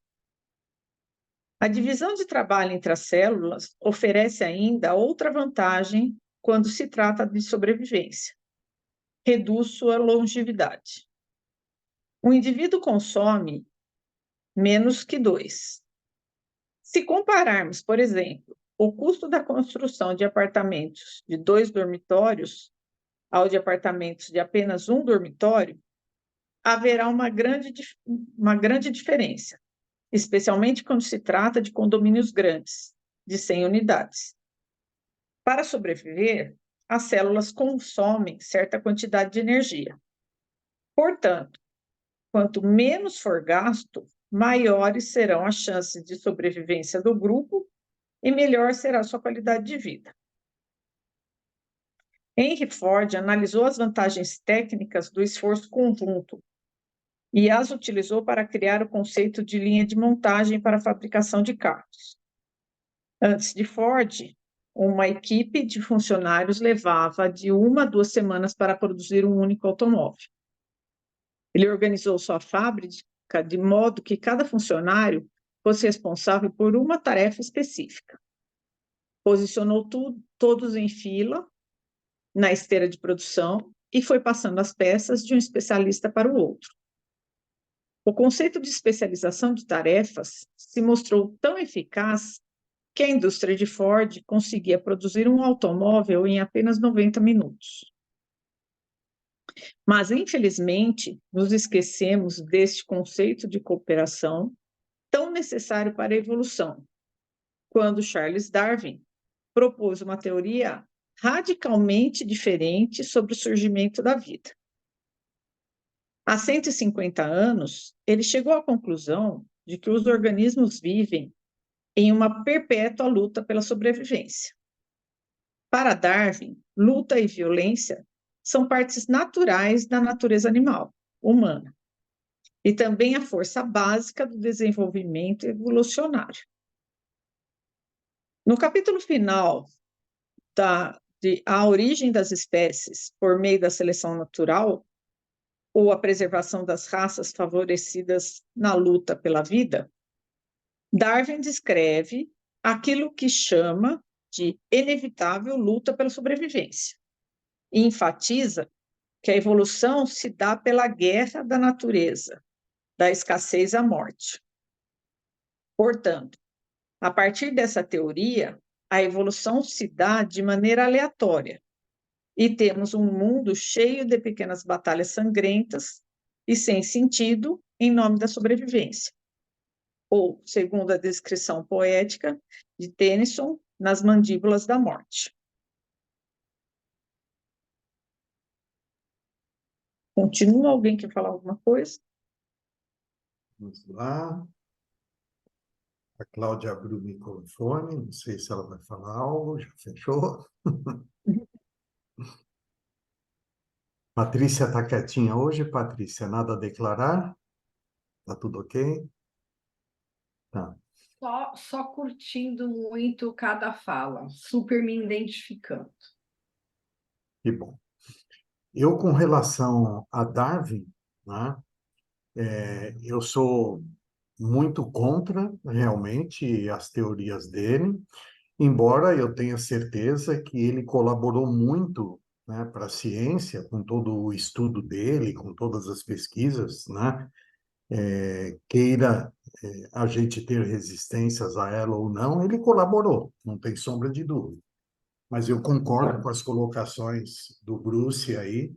A divisão de trabalho entre as células oferece ainda outra vantagem quando se trata de sobrevivência. Reduz sua longevidade. Um indivíduo consome menos que 2. Se compararmos, por exemplo, o custo da construção de apartamentos de 2 dormitórios ao de apartamentos de apenas 1 dormitório, haverá uma grande diferença, especialmente quando se trata de condomínios grandes, de 100 unidades. Para sobreviver, as células consomem certa quantidade de energia. Portanto, quanto menos for gasto, maiores serão as chances de sobrevivência do grupo e melhor será sua qualidade de vida. Henry Ford analisou as vantagens técnicas do esforço conjunto e as utilizou para criar o conceito de linha de montagem para a fabricação de carros. Antes de Ford, uma equipe de funcionários levava de 1 a 2 semanas para produzir um único automóvel. Ele organizou sua fábrica de modo que cada funcionário fosse responsável por uma tarefa específica. Posicionou todos em fila na esteira de produção e foi passando as peças de um especialista para o outro. O conceito de especialização de tarefas se mostrou tão eficaz que a indústria de Ford conseguia produzir um automóvel em apenas 90 minutos. Mas, infelizmente, nos esquecemos deste conceito de cooperação tão necessário para a evolução, quando Charles Darwin propôs uma teoria radicalmente diferente sobre o surgimento da vida. Há 150 anos, ele chegou à conclusão de que os organismos vivem em uma perpétua luta pela sobrevivência. Para Darwin, luta e violência são partes naturais da natureza animal, humana, e também a força básica do desenvolvimento evolucionário. No capítulo final de A Origem das Espécies por meio da seleção natural, ou a preservação das raças favorecidas na luta pela vida, Darwin descreve aquilo que chama de inevitável luta pela sobrevivência e enfatiza que a evolução se dá pela guerra da natureza, da escassez à morte. Portanto, a partir dessa teoria, a evolução se dá de maneira aleatória e temos um mundo cheio de pequenas batalhas sangrentas e sem sentido em nome da sobrevivência. ou, segundo a descrição poética de Tennyson, nas mandíbulas da morte. Continua, alguém quer falar alguma coisa? Vamos lá. A Cláudia abriu o microfone, não sei se ela vai falar algo, já fechou. Patrícia está quietinha hoje, Patrícia, nada a declarar? Tá tudo ok? Tá. Só curtindo muito cada fala, super me identificando. Que bom. Eu, com relação a Darwin, né, eu sou muito contra, realmente, as teorias dele, embora eu tenha certeza que ele colaborou muito, né, para a ciência, com todo o estudo dele, com todas as pesquisas, né, queira a gente ter resistências a ela ou não, ele colaborou, não tem sombra de dúvida. Mas eu concordo com as colocações do Bruce aí.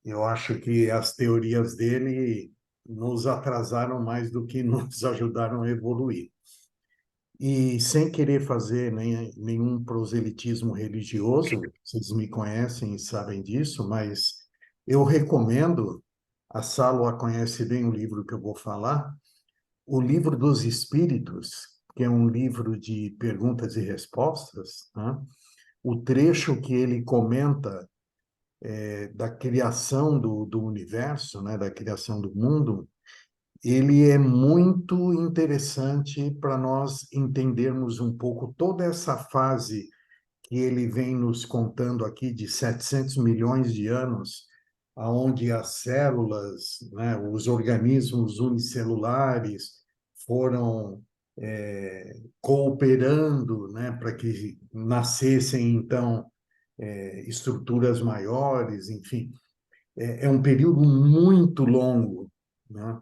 Eu acho que as teorias dele nos atrasaram mais do que nos ajudaram a evoluir. E sem querer fazer nenhum proselitismo religioso, vocês me conhecem e sabem disso, mas eu recomendo, a Sálvia conhece bem o livro que eu vou falar, o Livro dos Espíritos, que é um livro de perguntas e respostas, né? O trecho que ele comenta da criação do universo, né, da criação do mundo, ele é muito interessante para nós entendermos um pouco toda essa fase que ele vem nos contando aqui de 700 milhões de anos, aonde as células, né, os organismos unicelulares foram cooperando, né, para que nascessem, então, estruturas maiores, enfim. É um período muito longo, né?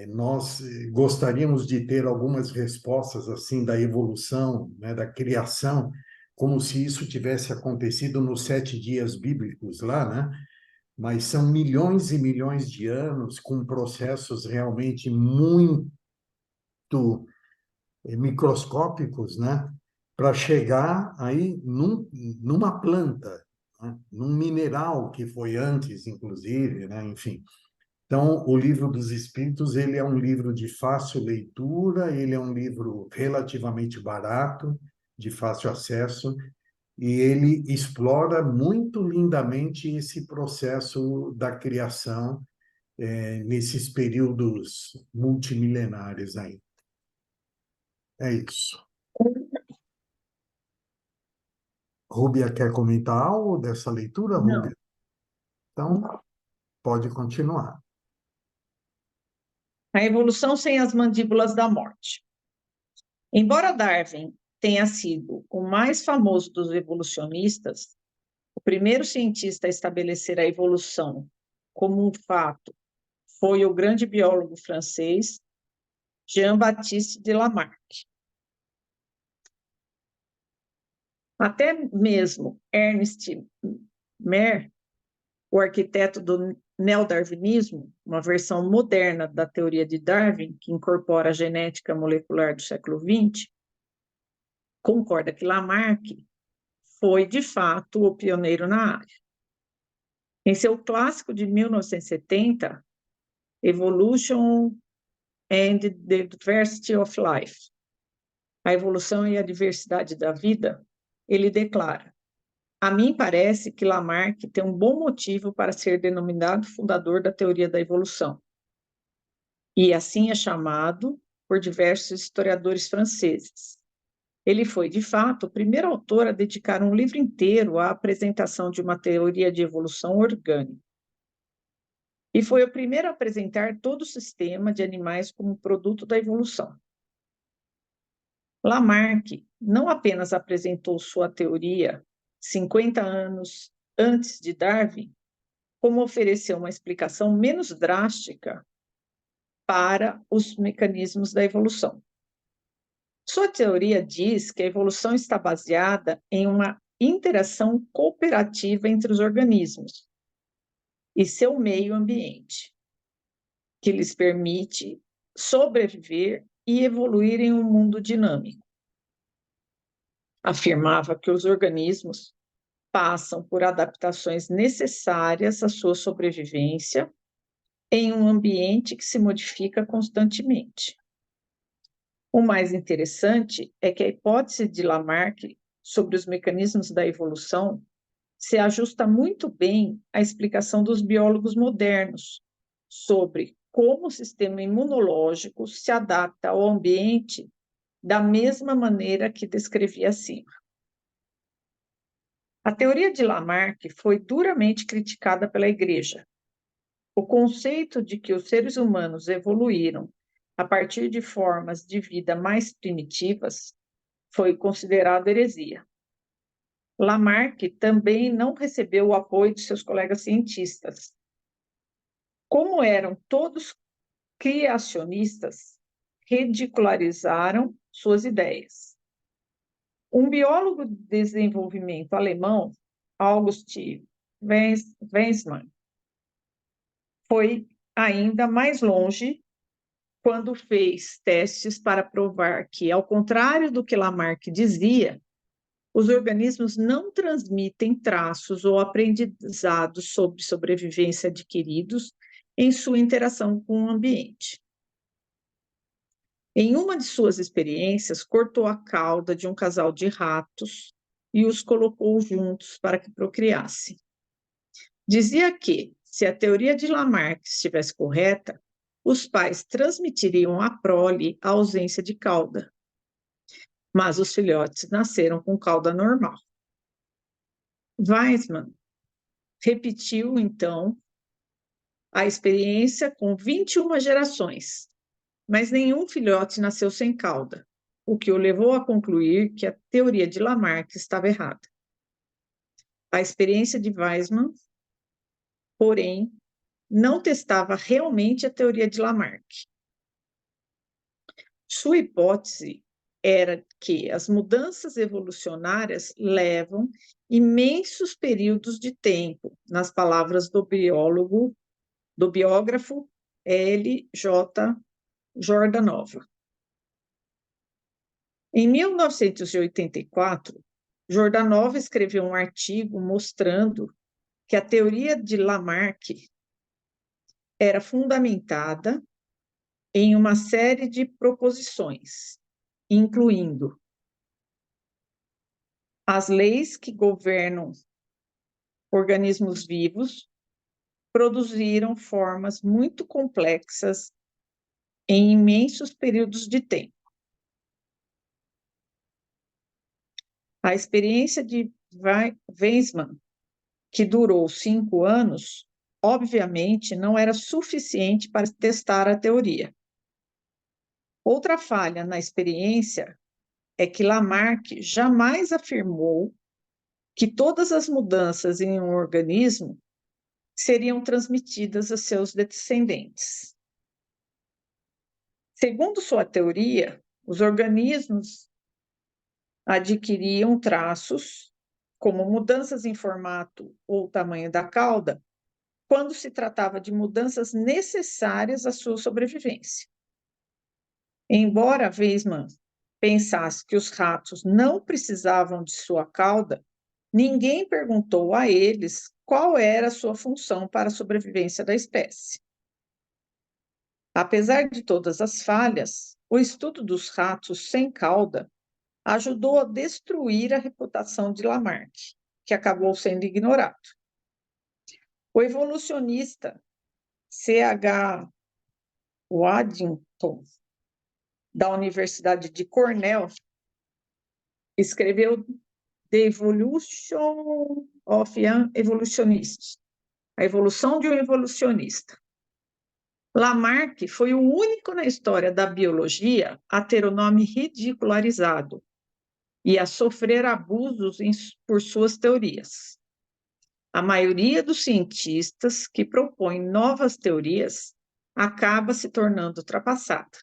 Nós gostaríamos de ter algumas respostas assim da evolução, né, da criação, como se isso tivesse acontecido nos 7 dias bíblicos lá, né? Mas são milhões e milhões de anos com processos realmente muito microscópicos, né? Para chegar aí numa planta, né? Num mineral que foi antes, inclusive, né? Enfim. Então, o Livro dos Espíritos, ele é um livro de fácil leitura, ele é um livro relativamente barato, de fácil acesso, e ele explora muito lindamente esse processo da criação nesses períodos multimilenares aí. É isso. Rúbia quer comentar algo dessa leitura, Não. Rúbia? Então, pode continuar. A evolução sem as mandíbulas da morte. Embora Darwin tenha sido o mais famoso dos evolucionistas, o primeiro cientista a estabelecer a evolução como um fato foi o grande biólogo francês Jean-Baptiste de Lamarck. Até mesmo Ernst Mayr, o arquiteto do neodarwinismo, uma versão moderna da teoria de Darwin, que incorpora a genética molecular do século XX, concorda que Lamarck foi, de fato, o pioneiro na área. Em seu clássico de 1970, Evolution and the Diversity of Life, a evolução e a diversidade da vida, ele declara: a mim parece que Lamarck tem um bom motivo para ser denominado fundador da teoria da evolução. E assim é chamado por diversos historiadores franceses. Ele foi, de fato, o primeiro autor a dedicar um livro inteiro à apresentação de uma teoria de evolução orgânica. E foi o primeiro a apresentar todo o sistema de animais como produto da evolução. Lamarck não apenas apresentou sua teoria 50 anos antes de Darwin, como ofereceu uma explicação menos drástica para os mecanismos da evolução. Sua teoria diz que a evolução está baseada em uma interação cooperativa entre os organismos e seu meio ambiente, que lhes permite sobreviver e evoluir em um mundo dinâmico. Afirmava que os organismos passam por adaptações necessárias à sua sobrevivência em um ambiente que se modifica constantemente. O mais interessante é que a hipótese de Lamarck sobre os mecanismos da evolução se ajusta muito bem à explicação dos biólogos modernos sobre como o sistema imunológico se adapta ao ambiente da mesma maneira que descrevi acima. A teoria de Lamarck foi duramente criticada pela Igreja. O conceito de que os seres humanos evoluíram a partir de formas de vida mais primitivas foi considerado heresia. Lamarck também não recebeu o apoio de seus colegas cientistas. Como eram todos criacionistas, ridicularizaram suas ideias. Um biólogo de desenvolvimento alemão, August Weismann, foi ainda mais longe quando fez testes para provar que, ao contrário do que Lamarck dizia, os organismos não transmitem traços ou aprendizados sobre sobrevivência adquiridos em sua interação com o ambiente. Em uma de suas experiências, cortou a cauda de um casal de ratos e os colocou juntos para que procriassem. Dizia que, se a teoria de Lamarck estivesse correta, os pais transmitiriam à prole a ausência de cauda, mas os filhotes nasceram com cauda normal. Weismann repetiu, então, a experiência com 21 gerações, mas nenhum filhote nasceu sem cauda, o que o levou a concluir que a teoria de Lamarck estava errada. A experiência de Weismann, porém, não testava realmente a teoria de Lamarck. Sua hipótese era que as mudanças evolucionárias levam imensos períodos de tempo, nas palavras do biógrafo L.J. Jordanova. Em 1984, Jordanova escreveu um artigo mostrando que a teoria de Lamarck era fundamentada em uma série de proposições, incluindo as leis que governam organismos vivos produziram formas muito complexas em imensos períodos de tempo. A experiência de Weismann, que durou 5 anos, obviamente não era suficiente para testar a teoria. Outra falha na experiência é que Lamarck jamais afirmou que todas as mudanças em um organismo seriam transmitidas a seus descendentes. Segundo sua teoria, os organismos adquiriam traços, como mudanças em formato ou tamanho da cauda, quando se tratava de mudanças necessárias à sua sobrevivência. Embora Weismann pensasse que os ratos não precisavam de sua cauda, ninguém perguntou a eles qual era a sua função para a sobrevivência da espécie. Apesar de todas as falhas, o estudo dos ratos sem cauda ajudou a destruir a reputação de Lamarck, que acabou sendo ignorado. O evolucionista C.H. Waddington, da Universidade de Cornell, escreveu The Evolution of an Evolutionist, a evolução de um evolucionista. Lamarck foi o único na história da biologia a ter o nome ridicularizado e a sofrer abusos por suas teorias. A maioria dos cientistas que propõem novas teorias acaba se tornando ultrapassada.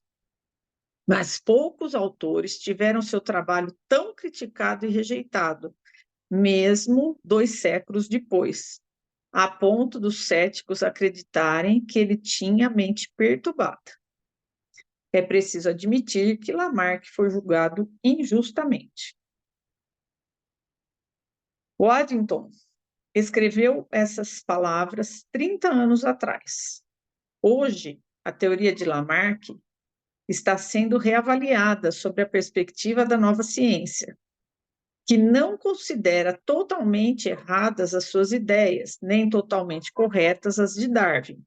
Mas poucos autores tiveram seu trabalho tão criticado e rejeitado, mesmo 2 séculos depois, a ponto dos céticos acreditarem que ele tinha a mente perturbada. é preciso admitir que Lamarck foi julgado injustamente. Waddington escreveu essas palavras 30 anos atrás. Hoje, a teoria de Lamarck está sendo reavaliada sob a perspectiva da nova ciência, que não considera totalmente erradas as suas ideias, nem totalmente corretas as de Darwin.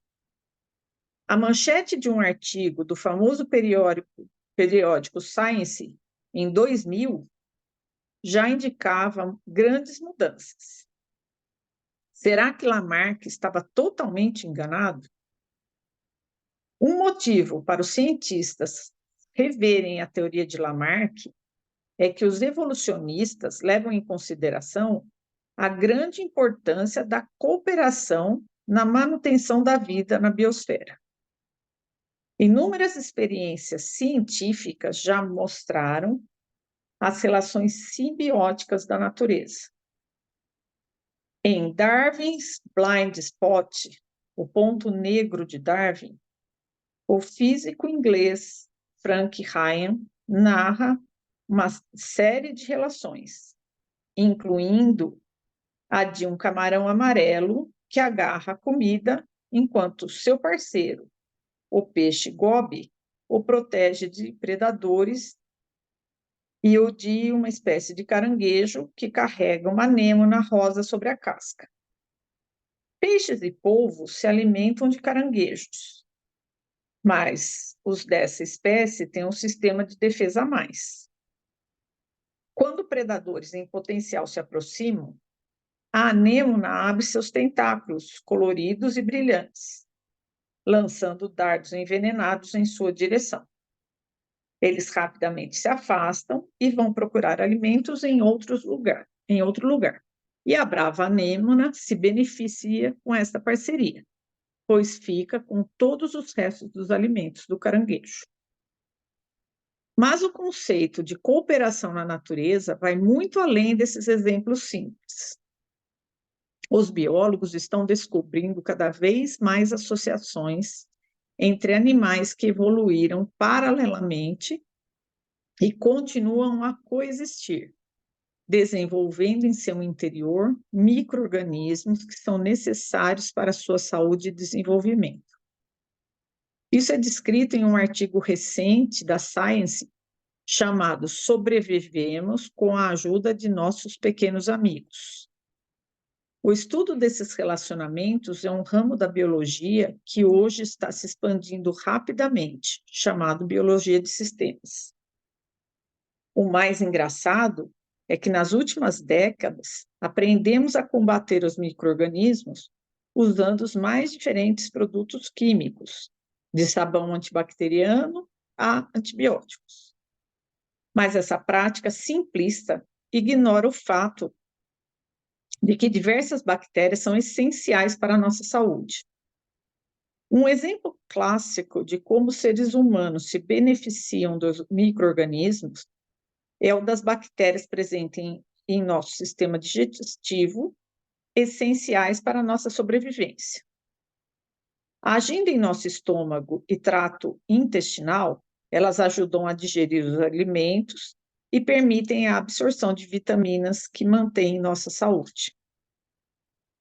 A manchete de um artigo do famoso periódico Science, em 2000, já indicava grandes mudanças. Será que Lamarck estava totalmente enganado? Um motivo para os cientistas reverem a teoria de Lamarck é que os evolucionistas levam em consideração a grande importância da cooperação na manutenção da vida na biosfera. Inúmeras experiências científicas já mostraram as relações simbióticas da natureza. Em Darwin's Blind Spot, o ponto negro de Darwin, o físico inglês Frank Ryan narra uma série de relações, incluindo a de um camarão amarelo que agarra a comida enquanto seu parceiro, o peixe gobe, o protege de predadores, e o de uma espécie de caranguejo que carrega uma anêmona rosa sobre a casca. Peixes e polvos se alimentam de caranguejos, mas os dessa espécie têm um sistema de defesa a mais. Quando predadores em potencial se aproximam, a anêmona abre seus tentáculos coloridos e brilhantes, lançando dardos envenenados em sua direção. Eles rapidamente se afastam e vão procurar alimentos em outro lugar. E a brava anêmona se beneficia com esta parceria, pois fica com todos os restos dos alimentos do caranguejo. Mas o conceito de cooperação na natureza vai muito além desses exemplos simples. Os biólogos estão descobrindo cada vez mais associações entre animais que evoluíram paralelamente e continuam a coexistir, desenvolvendo em seu interior micro-organismos que são necessários para a sua saúde e desenvolvimento. Isso é descrito em um artigo recente da Science chamado Sobrevivemos com a ajuda de nossos pequenos amigos. O estudo desses relacionamentos é um ramo da biologia que hoje está se expandindo rapidamente, chamado biologia de sistemas. O mais engraçado é que nas últimas décadas aprendemos a combater os micro-organismos usando os mais diferentes produtos químicos, de sabão antibacteriano a antibióticos. Mas essa prática simplista ignora o fato de que diversas bactérias são essenciais para a nossa saúde. Um exemplo clássico de como seres humanos se beneficiam dos micro-organismos é o das bactérias presentes em nosso sistema digestivo, essenciais para a nossa sobrevivência. Agindo em nosso estômago e trato intestinal, elas ajudam a digerir os alimentos e permitem a absorção de vitaminas que mantêm nossa saúde.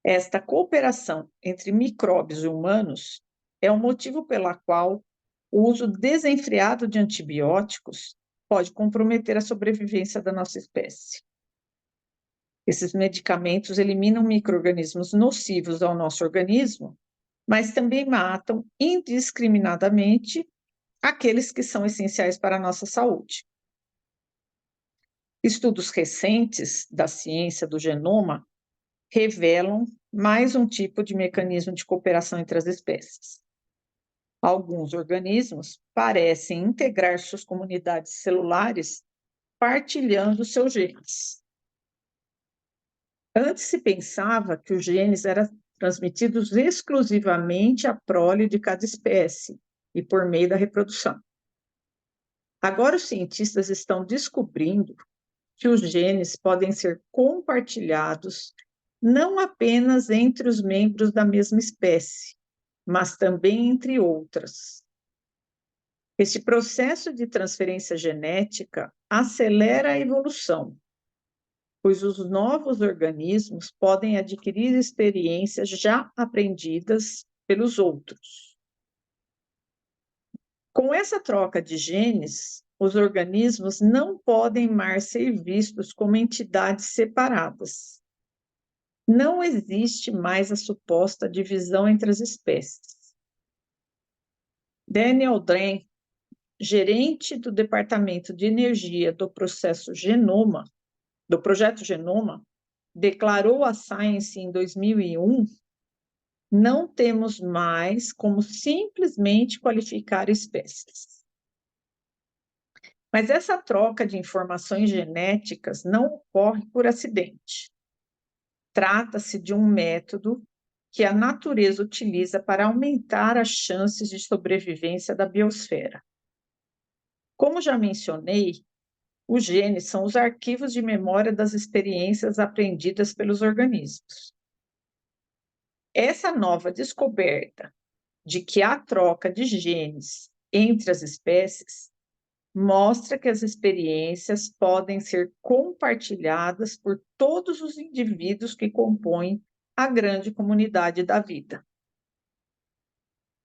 Esta cooperação entre micróbios e humanos é o motivo pelo qual o uso desenfreado de antibióticos pode comprometer a sobrevivência da nossa espécie. Esses medicamentos eliminam micro-organismos nocivos ao nosso organismo, mas também matam indiscriminadamente aqueles que são essenciais para a nossa saúde. Estudos recentes da ciência do genoma revelam mais um tipo de mecanismo de cooperação entre as espécies. Alguns organismos parecem integrar suas comunidades celulares partilhando seus genes. Antes se pensava que os genes eram transmitidos exclusivamente à prole de cada espécie e por meio da reprodução. Agora os cientistas estão descobrindo que os genes podem ser compartilhados não apenas entre os membros da mesma espécie, mas também entre outras. Este processo de transferência genética acelera a evolução, pois os novos organismos podem adquirir experiências já aprendidas pelos outros. Com essa troca de genes, os organismos não podem mais ser vistos como entidades separadas. Não existe mais a suposta divisão entre as espécies. Daniel Dren, gerente do Departamento de Energia do projeto Genoma, declarou à Science em 2001: não temos mais como simplesmente qualificar espécies. Mas essa troca de informações genéticas não ocorre por acidente. Trata-se de um método que a natureza utiliza para aumentar as chances de sobrevivência da biosfera. Como já mencionei, os genes são os arquivos de memória das experiências aprendidas pelos organismos. Essa nova descoberta de que há troca de genes entre as espécies mostra que as experiências podem ser compartilhadas por todos os indivíduos que compõem a grande comunidade da vida.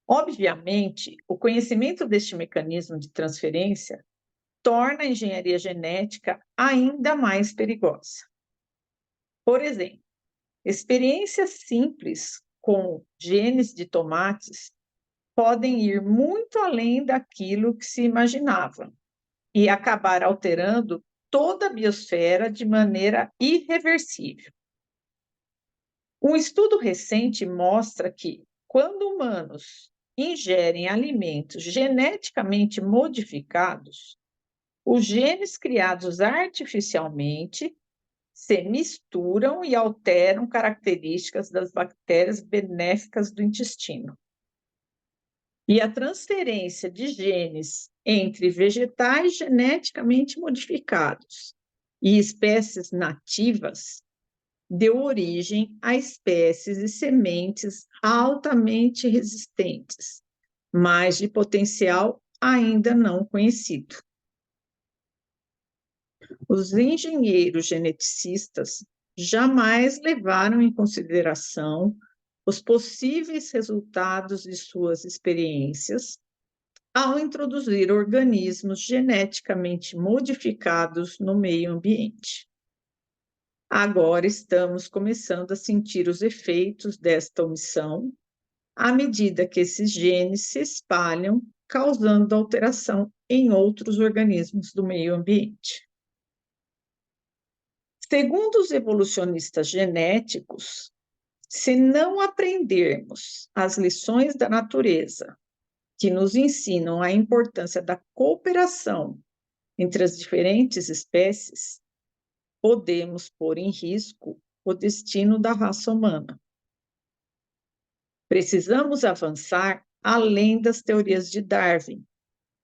Obviamente, o conhecimento deste mecanismo de transferência torna a engenharia genética ainda mais perigosa. Por exemplo, experiências simples com genes de tomates podem ir muito além daquilo que se imaginava e acabar alterando toda a biosfera de maneira irreversível. Um estudo recente mostra que, quando humanos ingerem alimentos geneticamente modificados, os genes criados artificialmente se misturam e alteram características das bactérias benéficas do intestino. E a transferência de genes entre vegetais geneticamente modificados e espécies nativas deu origem a espécies e sementes altamente resistentes, mas de potencial ainda não conhecido. Os engenheiros geneticistas jamais levaram em consideração os possíveis resultados de suas experiências ao introduzir organismos geneticamente modificados no meio ambiente. Agora estamos começando a sentir os efeitos desta omissão à medida que esses genes se espalham, causando alteração em outros organismos do meio ambiente. Segundo os evolucionistas genéticos, se não aprendermos as lições da natureza, que nos ensinam a importância da cooperação entre as diferentes espécies, podemos pôr em risco o destino da raça humana. Precisamos avançar além das teorias de Darwin,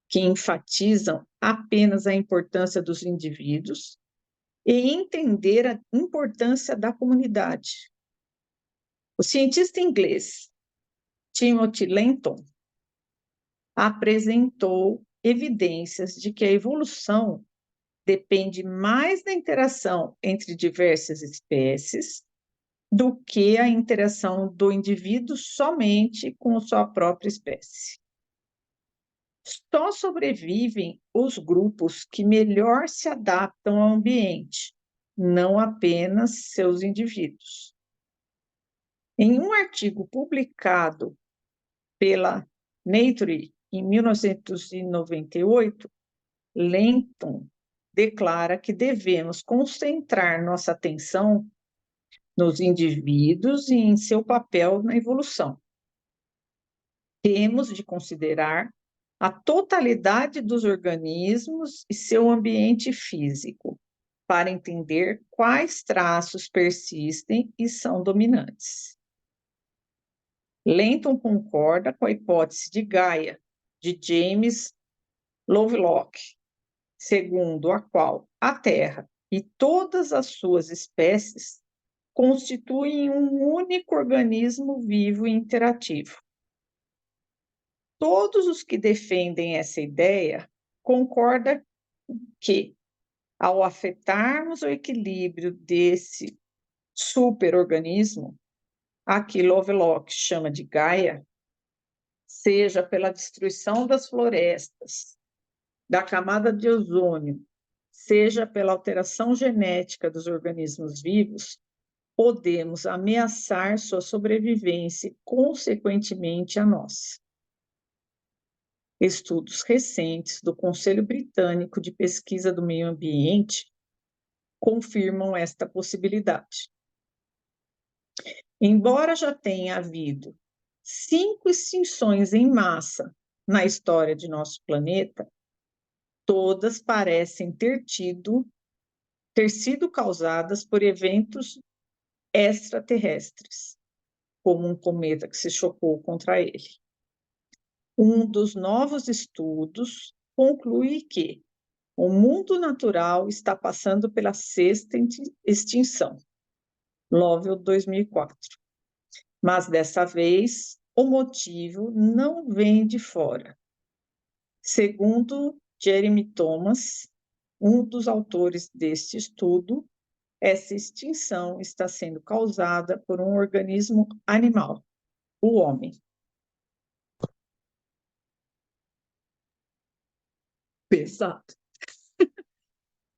que enfatizam apenas a importância dos indivíduos, e entender a importância da comunidade. O cientista inglês Timothy Lenton apresentou evidências de que a evolução depende mais da interação entre diversas espécies do que a interação do indivíduo somente com sua própria espécie. Só sobrevivem os grupos que melhor se adaptam ao ambiente, não apenas seus indivíduos. Em um artigo publicado pela Nature em 1998, Lenton declara que devemos concentrar nossa atenção nos indivíduos e em seu papel na evolução. Temos de considerar a totalidade dos organismos e seu ambiente físico, para entender quais traços persistem e são dominantes. Lenton concorda com a hipótese de Gaia, de James Lovelock, segundo a qual a Terra e todas as suas espécies constituem um único organismo vivo e interativo. Todos os que defendem essa ideia concordam que, ao afetarmos o equilíbrio desse superorganismo, a que Lovelock chama de Gaia, seja pela destruição das florestas, da camada de ozônio, seja pela alteração genética dos organismos vivos, podemos ameaçar sua sobrevivência e, consequentemente, a nossa. Estudos recentes do Conselho Britânico de Pesquisa do Meio Ambiente confirmam esta possibilidade. Embora já tenha havido 5 extinções em massa na história de nosso planeta, todas parecem ter sido causadas por eventos extraterrestres, como um cometa que se chocou contra ele. Um dos novos estudos conclui que o mundo natural está passando pela 6ª extinção, Lovell 2004. Mas dessa vez, o motivo não vem de fora. Segundo Jeremy Thomas, um dos autores deste estudo, essa extinção está sendo causada por um organismo animal, o homem. Pesado.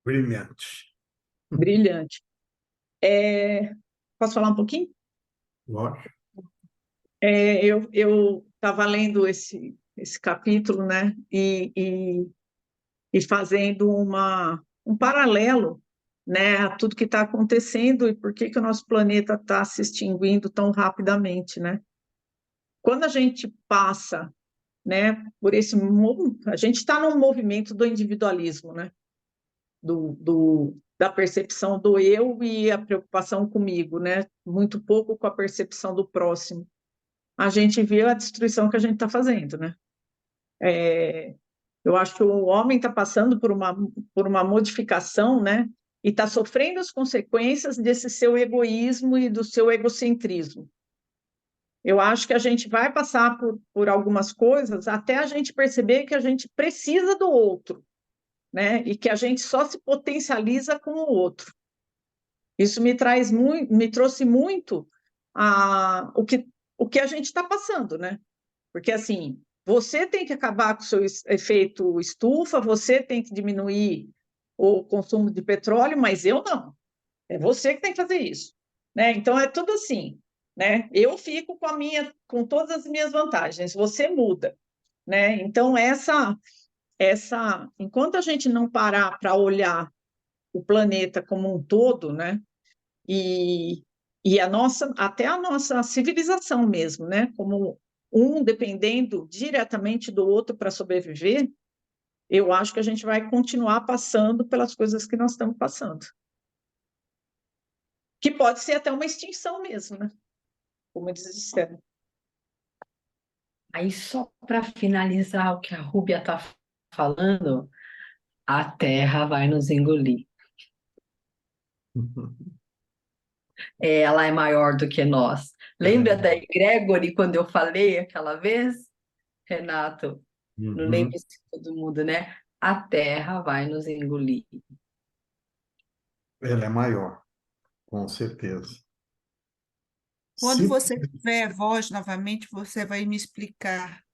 Brilhante. Brilhante. Posso falar um pouquinho? Lógico. Eu estava lendo esse capítulo, né, e fazendo um paralelo, né, a tudo que está acontecendo e por que o nosso planeta está se extinguindo tão rapidamente, né? Quando a gente passa, né, por a gente está num movimento do individualismo, né? Da percepção do eu e a preocupação comigo, né? Muito pouco com a percepção do próximo. A gente vê a destruição que a gente está fazendo, né? Eu acho que o homem está passando por uma modificação, né? E está sofrendo as consequências desse seu egoísmo e do seu egocentrismo. Eu acho que a gente vai passar por algumas coisas até a gente perceber que a gente precisa do outro, né? E que a gente só se potencializa com o outro. Isso me trouxe muito o que a gente está passando, né? Porque, assim, você tem que acabar com o seu efeito estufa, você tem que diminuir o consumo de petróleo, mas eu não. É você que tem que fazer isso, né? Então, é tudo assim, né? Eu fico com todas as minhas vantagens, você muda, né? Então, enquanto a gente não parar para olhar o planeta como um todo, né? E até a nossa civilização mesmo, né? Como um dependendo diretamente do outro para sobreviver, eu acho que a gente vai continuar passando pelas coisas que nós estamos passando. Que pode ser até uma extinção mesmo, né? Como eles disseram. Aí, só para finalizar o que a Rúbia está falando, a Terra vai nos engolir. Ela é maior do que nós. Lembra da Gregory, quando eu falei aquela vez, Renato? Não lembro se todo mundo, né? A Terra vai nos engolir. Ela é maior, com certeza. Quando Se você tiver voz novamente, você vai me explicar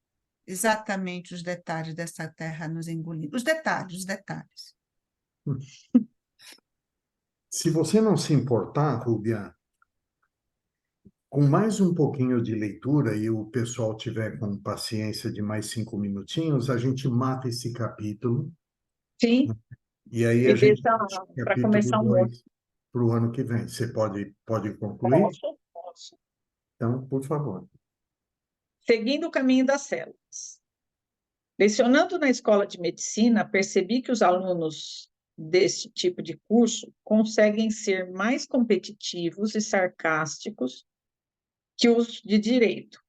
exatamente os detalhes dessa terra nos engolindo. Os detalhes. Se você não se importar, Rubia, com mais um pouquinho de leitura e o pessoal tiver com paciência de mais 5 minutinhos, a gente mata esse capítulo. Sim. E aí E a gente deixa deixa o para capítulo começar um outro. 2 para o ano que vem. Você pode concluir? Posso. Então, por favor. Seguindo o caminho das células. Lecionando na escola de medicina, percebi que os alunos desse tipo de curso conseguem ser mais competitivos e sarcásticos que os de direito.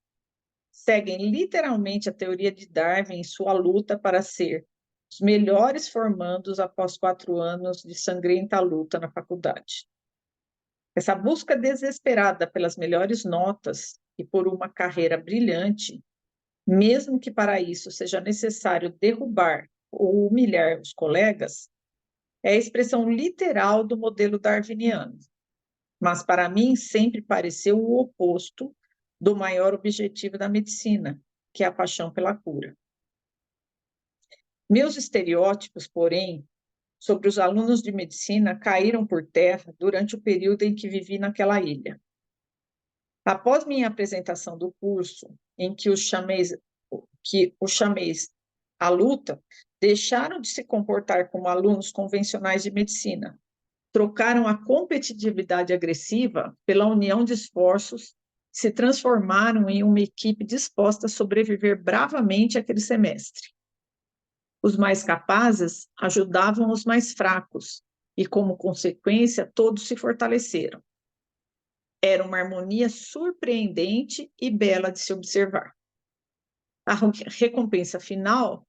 Seguem literalmente a teoria de Darwin em sua luta para ser os melhores formandos após 4 anos de sangrenta luta na faculdade. Essa busca desesperada pelas melhores notas e por uma carreira brilhante mesmo que para isso seja necessário derrubar ou humilhar os colegas, é a expressão literal do modelo darwiniano, mas para mim sempre pareceu o oposto do maior objetivo da medicina, que é a paixão pela cura. Meus estereótipos, porém, sobre os alunos de medicina caíram por terra durante o período em que vivi naquela ilha. Após minha apresentação do curso, em que os chamei à luta, deixaram de se comportar como alunos convencionais de medicina, trocaram a competitividade agressiva pela união de esforços, se transformaram em uma equipe disposta a sobreviver bravamente aquele semestre. Os mais capazes ajudavam os mais fracos e, como consequência, todos se fortaleceram. Era uma harmonia surpreendente e bela de se observar. A recompensa final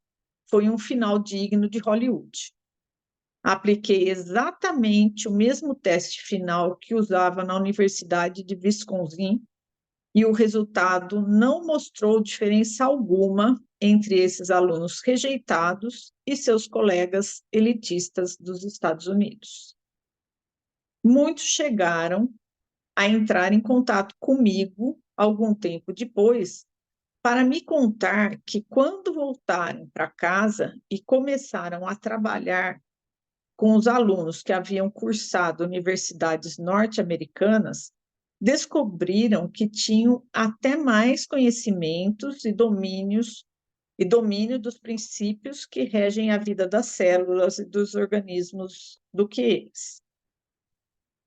foi um final digno de Hollywood. Apliquei exatamente o mesmo teste final que usava na Universidade de Wisconsin e o resultado não mostrou diferença alguma entre esses alunos rejeitados e seus colegas elitistas dos Estados Unidos. Muitos chegaram a entrar em contato comigo algum tempo depois para me contar que, quando voltaram para casa e começaram a trabalhar com os alunos que haviam cursado universidades norte-americanas, descobriram que tinham até mais conhecimentos e domínio dos princípios que regem a vida das células e dos organismos do que eles.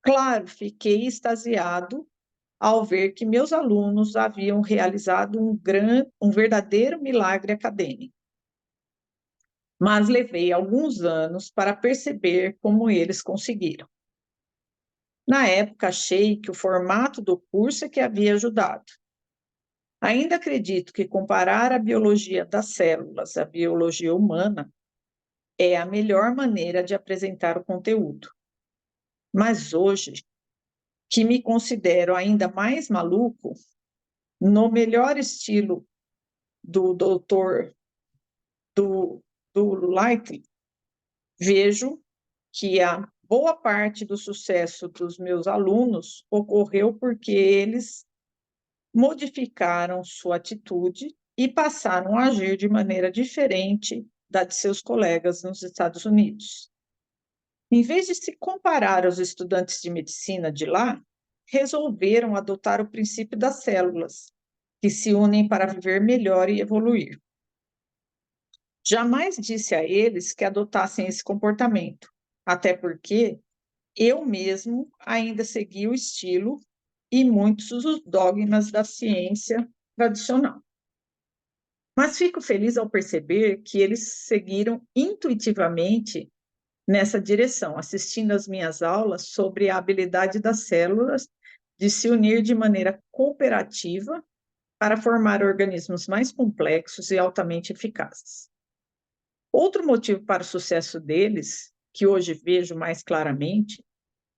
Claro, fiquei extasiado ao ver que meus alunos haviam realizado um verdadeiro milagre acadêmico. Mas levei alguns anos para perceber como eles conseguiram. Na época, achei que o formato do curso é que havia ajudado. Ainda acredito que comparar a biologia das células à biologia humana é a melhor maneira de apresentar o conteúdo. Mas hoje, que me considero ainda mais maluco, no melhor estilo do doutor do Lightly, vejo que a boa parte do sucesso dos meus alunos ocorreu porque eles modificaram sua atitude e passaram a agir de maneira diferente da de seus colegas nos Estados Unidos. Em vez de se comparar aos estudantes de medicina de lá, resolveram adotar o princípio das células, que se unem para viver melhor e evoluir. Jamais disse a eles que adotassem esse comportamento, até porque eu mesmo ainda segui o estilo e muitos dos dogmas da ciência tradicional. Mas fico feliz ao perceber que eles seguiram intuitivamente nessa direção, assistindo às minhas aulas sobre a habilidade das células de se unir de maneira cooperativa para formar organismos mais complexos e altamente eficazes. Outro motivo para o sucesso deles, que hoje vejo mais claramente,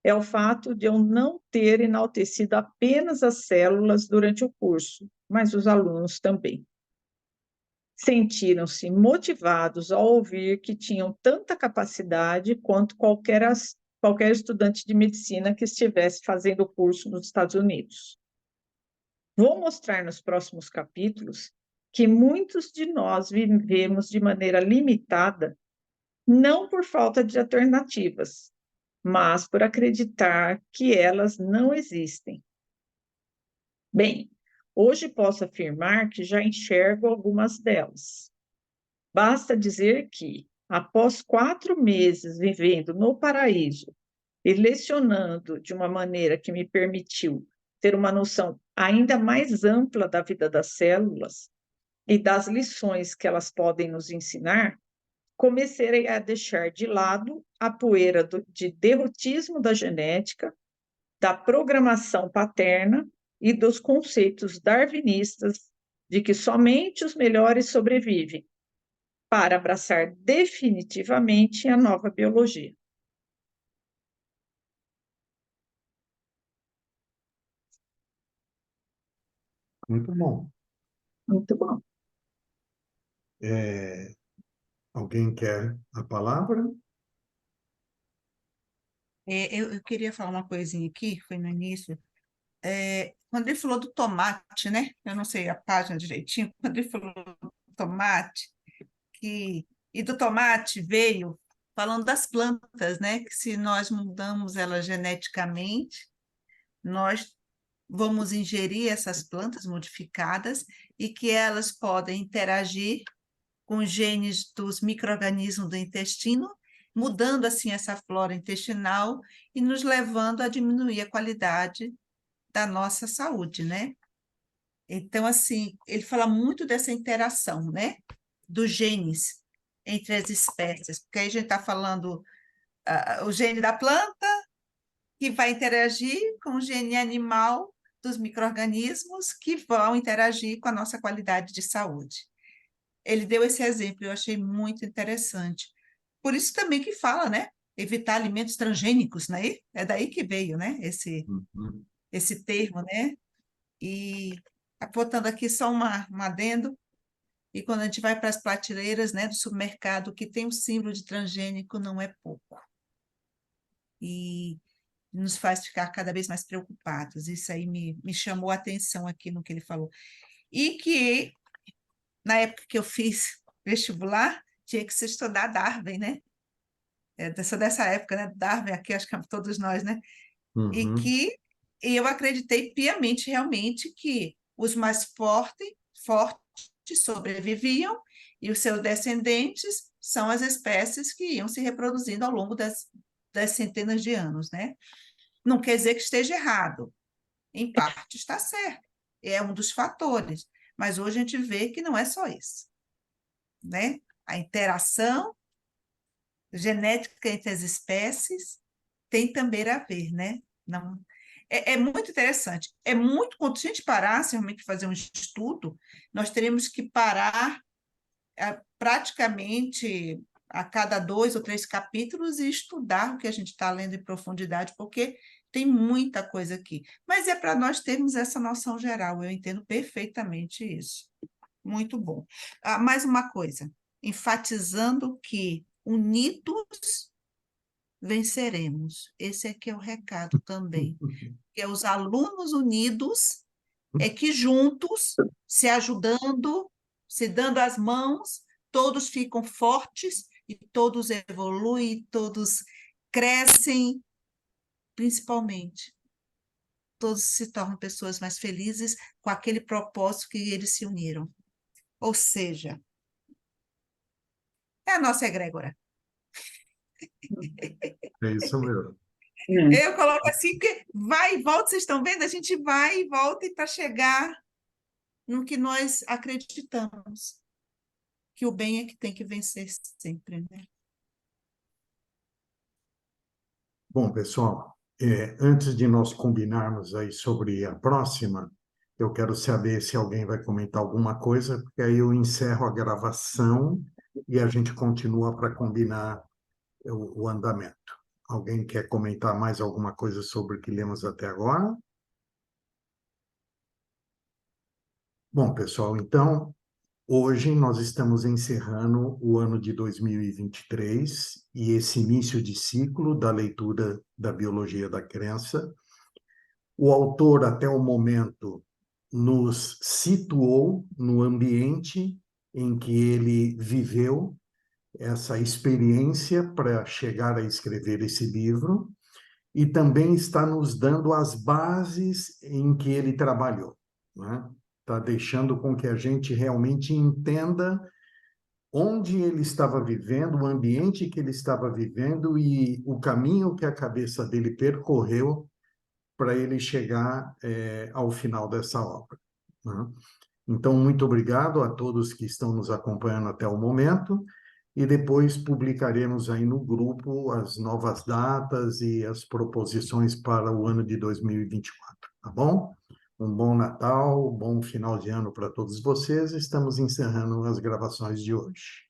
é o fato de eu não ter enaltecido apenas as células durante o curso, mas os alunos também. Sentiram-se motivados ao ouvir que tinham tanta capacidade quanto qualquer estudante de medicina que estivesse fazendo o curso nos Estados Unidos. Vou mostrar nos próximos capítulos que muitos de nós vivemos de maneira limitada, não por falta de alternativas, mas por acreditar que elas não existem. Bem, hoje posso afirmar que já enxergo algumas delas. Basta dizer que, após 4 meses vivendo no paraíso e lecionando de uma maneira que me permitiu ter uma noção ainda mais ampla da vida das células e das lições que elas podem nos ensinar, comecei a deixar de lado a poeira de derrotismo da genética, da programação paterna e dos conceitos darwinistas de que somente os melhores sobrevivem, para abraçar definitivamente a nova biologia. Muito bom. Muito bom. Alguém quer a palavra? Eu queria falar uma coisinha aqui, foi no início. Quando ele falou do tomate, né? Eu não sei a página direitinho. Quando ele falou do tomate, e do tomate veio falando das plantas, né? Que se nós mudamos elas geneticamente, nós vamos ingerir essas plantas modificadas e que elas podem interagir com os genes dos micro-organismos do intestino, mudando assim essa flora intestinal e nos levando a diminuir a qualidade da nossa saúde, né? Então, assim, ele fala muito dessa interação, né? Dos genes entre as espécies, porque aí a gente está falando o gene da planta que vai interagir com o gene animal dos micro-organismos que vão interagir com a nossa qualidade de saúde. Ele deu esse exemplo, eu achei muito interessante. Por isso também que fala, né? Evitar alimentos transgênicos, né? É daí que veio, né? Uhum. Esse termo, né? E apontando aqui só um adendo, e quando a gente vai para as prateleiras, né, do supermercado, que tem o símbolo de transgênico, não é pouco. E nos faz ficar cada vez mais preocupados. Isso aí me chamou a atenção aqui no que ele falou. E que, na época que eu fiz vestibular, tinha que se estudar Darwin, né? Sou dessa época, né? Darwin, aqui acho que todos nós, né? Uhum. E eu acreditei piamente, realmente, que os mais fortes sobreviviam e os seus descendentes são as espécies que iam se reproduzindo ao longo das centenas de anos, né? Não quer dizer que esteja errado, em parte está certo, é um dos fatores, mas hoje a gente vê que não é só isso, né? A interação genética entre as espécies tem também a ver, né? Não, é muito interessante. Quando a gente parasse realmente fazer um estudo, nós teríamos que parar praticamente a cada 2 ou 3 capítulos e estudar o que a gente está lendo em profundidade, porque tem muita coisa aqui. Mas é para nós termos essa noção geral, eu entendo perfeitamente isso. Muito bom. Mais uma coisa, enfatizando que unidos venceremos. Esse aqui é o recado também. Que é os alunos unidos, é que juntos, se ajudando, se dando as mãos, todos ficam fortes e todos evoluem, todos crescem, principalmente. Todos se tornam pessoas mais felizes com aquele propósito que eles se uniram. Ou seja, é a nossa egrégora. É isso mesmo. Eu coloco assim, porque vai e volta, vocês estão vendo? A gente vai e volta para chegar no que nós acreditamos, que o bem é que tem que vencer sempre, né? Bom, pessoal, antes de nós combinarmos aí sobre a próxima, eu quero saber se alguém vai comentar alguma coisa, porque aí eu encerro a gravação e a gente continua para combinar o andamento. Alguém quer comentar mais alguma coisa sobre o que lemos até agora? Bom, pessoal, então, hoje nós estamos encerrando o ano de 2023 e esse início de ciclo da leitura da Biologia da Crença. O autor, até o momento, nos situou no ambiente em que ele viveu essa experiência para chegar a escrever esse livro e também está nos dando as bases em que ele trabalhou, né? Está deixando com que a gente realmente entenda onde ele estava vivendo, o ambiente que ele estava vivendo e o caminho que a cabeça dele percorreu para ele chegar ao final dessa obra, né? Então, muito obrigado a todos que estão nos acompanhando até o momento e depois publicaremos aí no grupo as novas datas e as proposições para o ano de 2024, tá bom? Um bom Natal, um bom final de ano para todos vocês. Estamos encerrando as gravações de hoje.